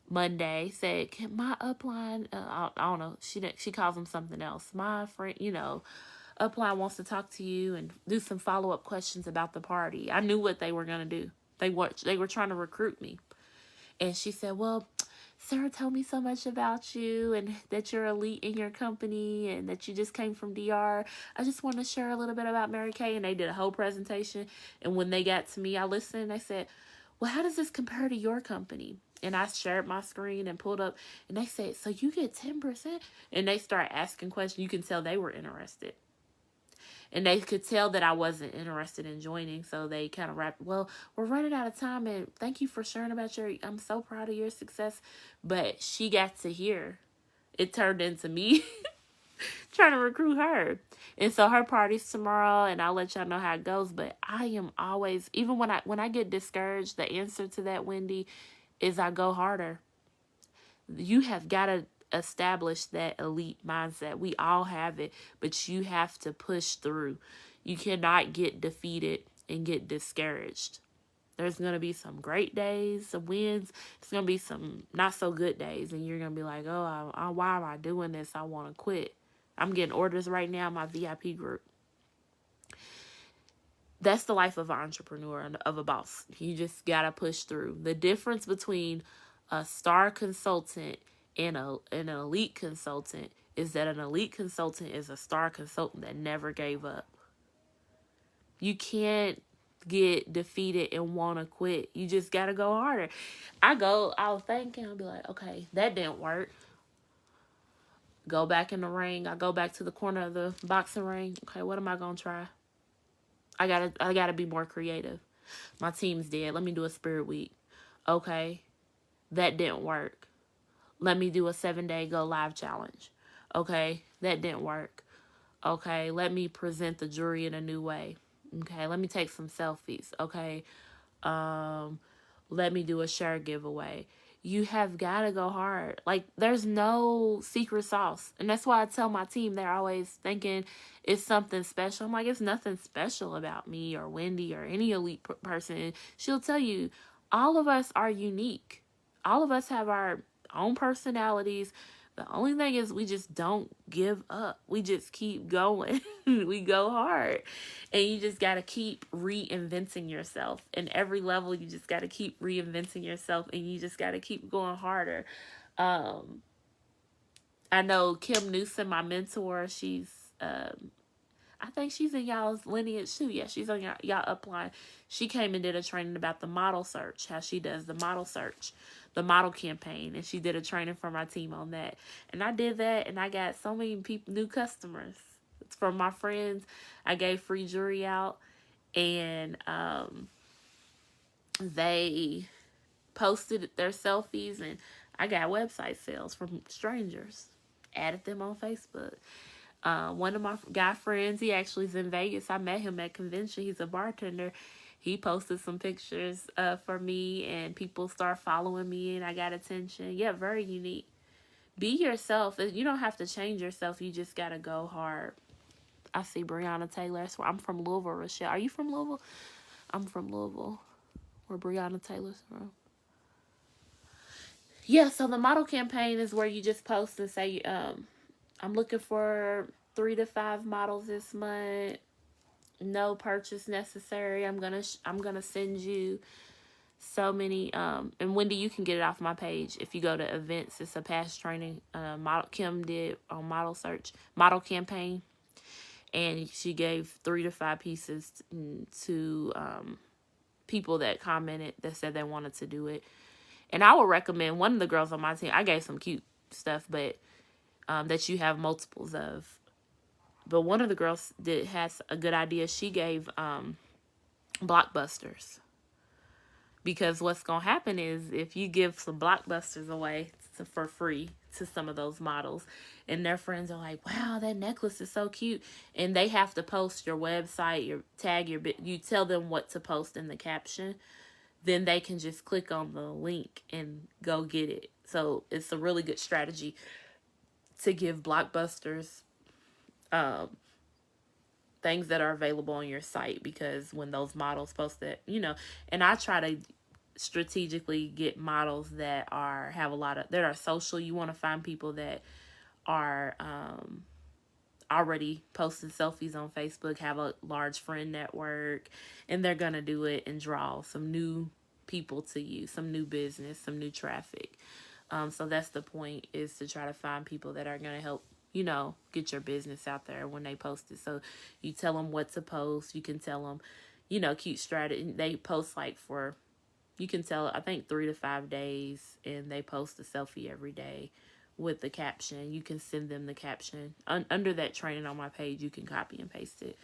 Monday, said, can my upline, I don't know, she calls them something else. My friend, upline wants to talk to you and do some follow-up questions about the party. I knew what they were going to do. They were trying to recruit me. And she said, well, Sarah told me so much about you, and that you're elite in your company, and that you just came from DR. I just want to share a little bit about Mary Kay. And they did a whole presentation. And when they got to me, I listened, and I said, well, how does this compare to your company? And I shared my screen and pulled up, and they said, so you get 10%? And they start asking questions. You can tell they were interested. And they could tell that I wasn't interested in joining, so they kind of wrapped, well, we're running out of time, and thank you for sharing about I'm so proud of your success. But she got to hear. It turned into me trying to recruit her. And so her party's tomorrow, and I'll let y'all know how it goes. But I am always, even when I get discouraged, the answer to that, Wendy, is I go harder. You have got to establish that elite mindset. We all have it, but you have to push through. You cannot get defeated and get discouraged. There's going to be some great days, some wins. It's going to be some not so good days, and you're going to be like, oh, why am I doing this? I want to quit. I'm getting orders right now in my VIP group. That's the life of an entrepreneur and of a boss. You just got to push through. The difference between a star consultant and an elite consultant is that an elite consultant is a star consultant that never gave up. You can't get defeated and want to quit. You just got to go harder. I'll think, and I'll be like, okay, that didn't work. Go back in the ring. I go back to the corner of the boxing ring. Okay, what am I going to try? I gotta be more creative. My team's dead. Let me do a spirit week. Okay, that didn't work. Let me do a 7-day go live challenge. Okay, that didn't work. Okay, let me present the jury in a new way. Okay, let me take some selfies. Okay, let me do a share giveaway. You have got to go hard. Like, there's no secret sauce. And that's why I tell my team, they're always thinking it's something special. I'm like, it's nothing special about me or Wendy or any elite person. She'll tell you, all of us are unique. All of us have our own personalities. The only thing is we just don't give up. We just keep going. We go hard. And you just got to keep reinventing yourself. In every level, you just got to keep reinventing yourself. And you just got to keep going harder. I know Kim Newsom, my mentor, she's... I think she's in y'all's lineage too. Yeah, she's on y'all upline. She came and did a training about the model search, how she does the model search, the model campaign, and she did a training for my team on that. And I did that, and I got so many people, new customers. It's from my friends. I gave free jewelry out, and they posted their selfies, and I got website sales from strangers. Added them on Facebook. One of my guy friends, he actually is in Vegas. I met him at convention. He's a bartender. He posted some pictures for me, and people start following me, and I got attention. Yeah, very unique. Be yourself. You don't have to change yourself. You just got to go hard. I see Brianna Taylor. I'm from Louisville, Rochelle. Are you from Louisville? I'm from Louisville, where Brianna Taylor's from. Yeah, so the model campaign is where you just post and say, I'm looking for 3 to 5 models this month. No purchase necessary. I'm gonna send you so many. And Wendy, you can get it off my page if you go to events. It's a past training. Model Kim did on model search model campaign, and she gave 3 to 5 pieces to people that commented that said they wanted to do it. And I would recommend one of the girls on my team. I gave some cute stuff, but that you have multiples of. But one of the girls has a good idea. She gave blockbusters. Because what's going to happen is if you give some blockbusters away for free to some of those models, and their friends are like, wow, that necklace is so cute. And they have to post your website, your tag, you tell them what to post in the caption. Then they can just click on the link and go get it. So it's a really good strategy to give blockbusters things that are available on your site, because when those models post that, and I try to strategically get models that have a lot of that are social. You want to find people that are already posting selfies on Facebook, have a large friend network, and they're gonna do it and draw some new people to you, some new business, some new traffic. So that's the point, is to try to find people that are gonna help get your business out there when they post it. So you tell them what to post. You can tell them, cute strategy. They post you can tell, I think 3 to 5 days, and they post a selfie every day with the caption. You can send them the caption under that training on my page. You can copy and paste it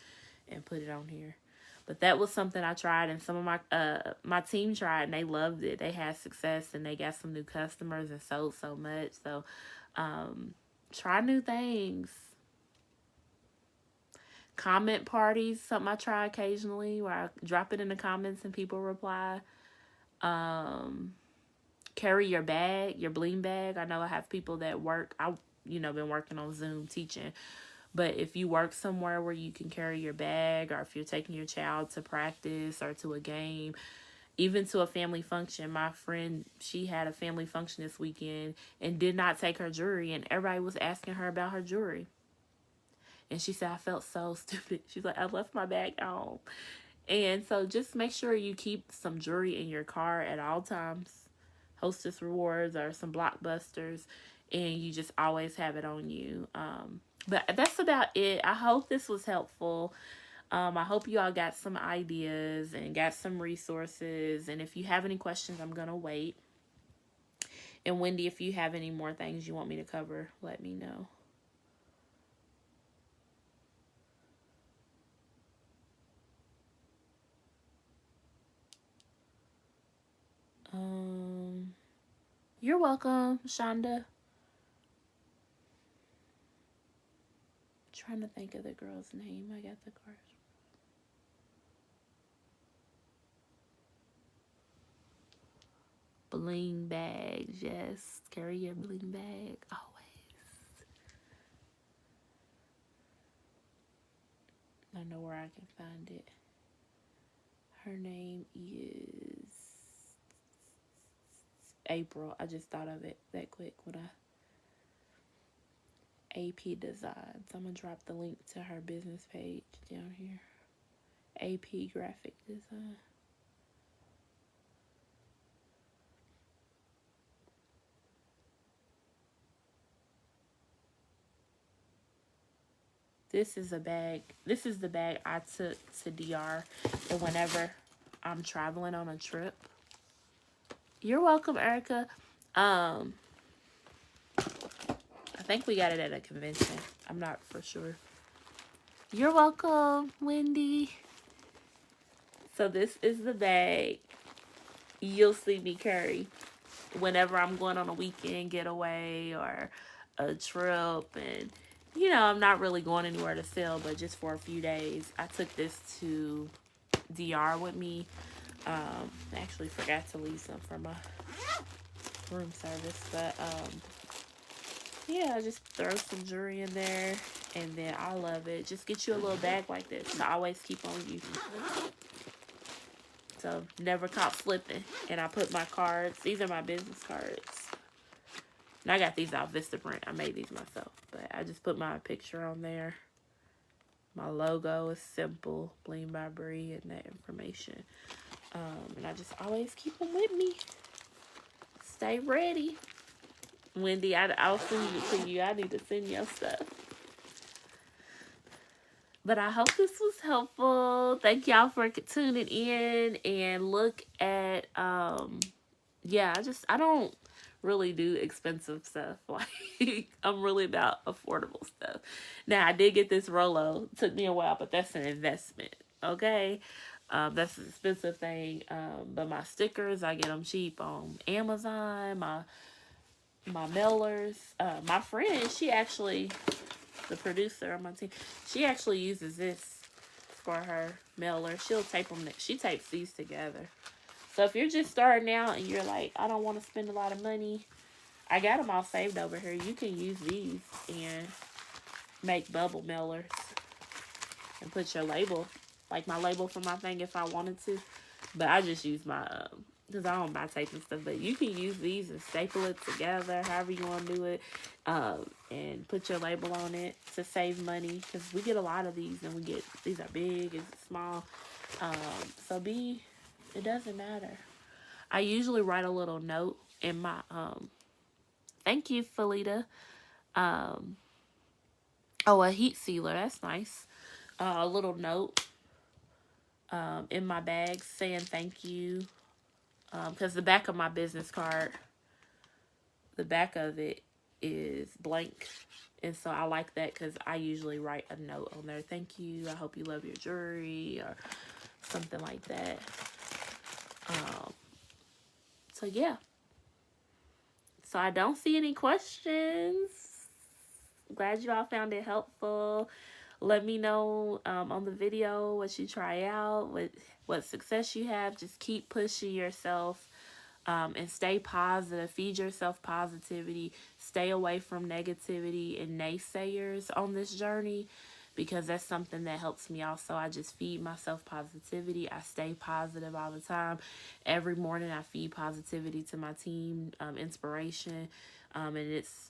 and put it on here. But that was something I tried, and some of my team tried, and they loved it. They had success, and they got some new customers and sold so much. So try new things. Comment parties, something I try occasionally, where I drop it in the comments and people reply. Carry your bag, your bling bag. I know I have people that work. Been working on Zoom teaching. But if you work somewhere where you can carry your bag, or if you're taking your child to practice or to a game, even to a family function. My friend, she had a family function this weekend and did not take her jewelry, and everybody was asking her about her jewelry. And she said, I felt so stupid. She's like, I left my bag at home. And so just make sure you keep some jewelry in your car at all times. Hostess rewards or some blockbusters, and you just always have it on you. But that's about it. I hope this was helpful. I hope you all got some ideas and got some resources. And if you have any questions, I'm going to wait. And Wendy, if you have any more things you want me to cover, let me know. You're welcome, Shonda. Trying to think of the girl's name. I got the card. Bling bags, yes. Carry your bling bag always. I know where I can find it. Her name is April. I just thought of it that quick when AP Designs. I'm going to drop the link to her business page down here. AP Graphic Design. This is a bag. This is the bag I took to DR for whenever I'm traveling on a trip. You're welcome, Erica. I think we got it at a convention. I'm not for sure. You're welcome, Wendy. So this is the bag you'll see me carry whenever I'm going on a weekend getaway or a trip, and I'm not really going anywhere to sell, but just for a few days. I took this to DR with me. I actually forgot to leave some for my room service, but yeah, just throw some jewelry in there, and then I love it. Just get you a little bag like this to always keep on you, so never caught slipping. And I put my cards. These are my business cards. And I got these off Vistaprint. I made these myself, but I just put my picture on there. My logo is simple, Bling by Brie, and that information. And I just always keep them with me. Stay ready. Wendy, I'll send it to you. I need to send your stuff. But I hope this was helpful. Thank y'all for tuning in, and look at yeah, I don't really do expensive stuff. Like, I'm really about affordable stuff. Now, I did get this Rolo. It took me a while, but that's an investment. Okay. That's an expensive thing. But my stickers, I get them cheap on Amazon. My mailers. My friend, she actually, the producer on my team, she actually uses this for her mailer. She'll tape them. She tapes these together. So if you're just starting out and you're like, I don't want to spend a lot of money, I got them all saved over here. You can use these and make bubble mailers and put your label, like my label for my thing if I wanted to. But I just use my, because I don't buy tape and stuff. But you can use these and staple it together, however you want to do it, and put your label on it to save money. Because we get a lot of these, and these are big and small. So it doesn't matter. I usually write a little note in my, thank you, Felita. A heat sealer, that's nice. A little note in my bag saying thank you. Because the back of my business card, the back of it is blank. And so I like that because I usually write a note on there. Thank you. I hope you love your jewelry, or something like that. So yeah. So I don't see any questions. Glad you all found it helpful. Let me know on the video what you try out, what success you have. Just keep pushing yourself, and stay positive. Feed yourself positivity. Stay away from negativity and naysayers on this journey, because that's something that helps me also. I just feed myself positivity. I stay positive all the time. Every morning I feed positivity to my team, inspiration. And it's,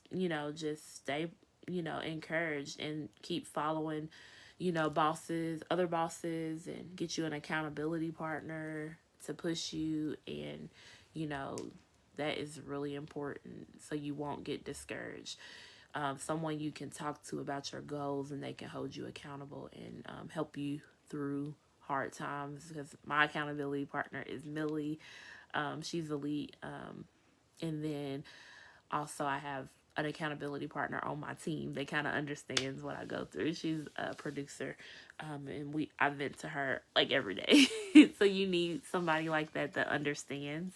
just stay, encouraged, and keep following, other bosses, and get you an accountability partner to push you. And, that is really important, so you won't get discouraged. Someone you can talk to about your goals, and they can hold you accountable and help you through hard times. Because my accountability partner is Millie. She's elite. And then also I have an accountability partner on my team that kind of understands what I go through. She's a producer, and I vent to her like every day. So you need somebody like that understands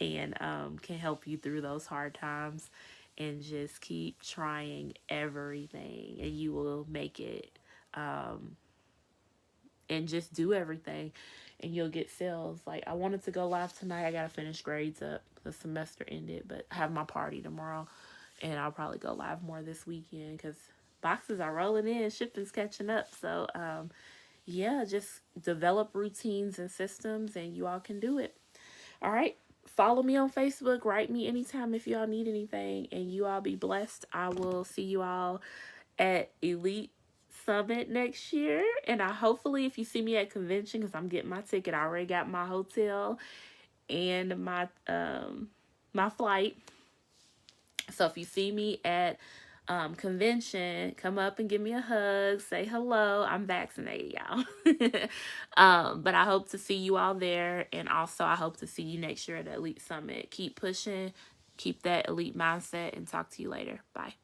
and can help you through those hard times. And just keep trying everything, and you will make it. And just do everything, and you'll get sales. Like, I wanted to go live tonight. I gotta finish grades up. The semester ended, but I have my party tomorrow, and I'll probably go live more this weekend because boxes are rolling in, shipping's catching up. So yeah, just develop routines and systems, and you all can do it. All right. Follow me on Facebook. Write me anytime if y'all need anything, and you all be blessed. I will see you all at Elite Summit next year. And hopefully, if you see me at convention, because I'm getting my ticket, I already got my hotel and my flight. So if you see me at convention, come up and give me a hug, say hello. I'm vaccinated, y'all. But I hope to see you all there. And also, I hope to see you next year at the Elite Summit. Keep pushing, keep that elite mindset, and talk to you later. Bye.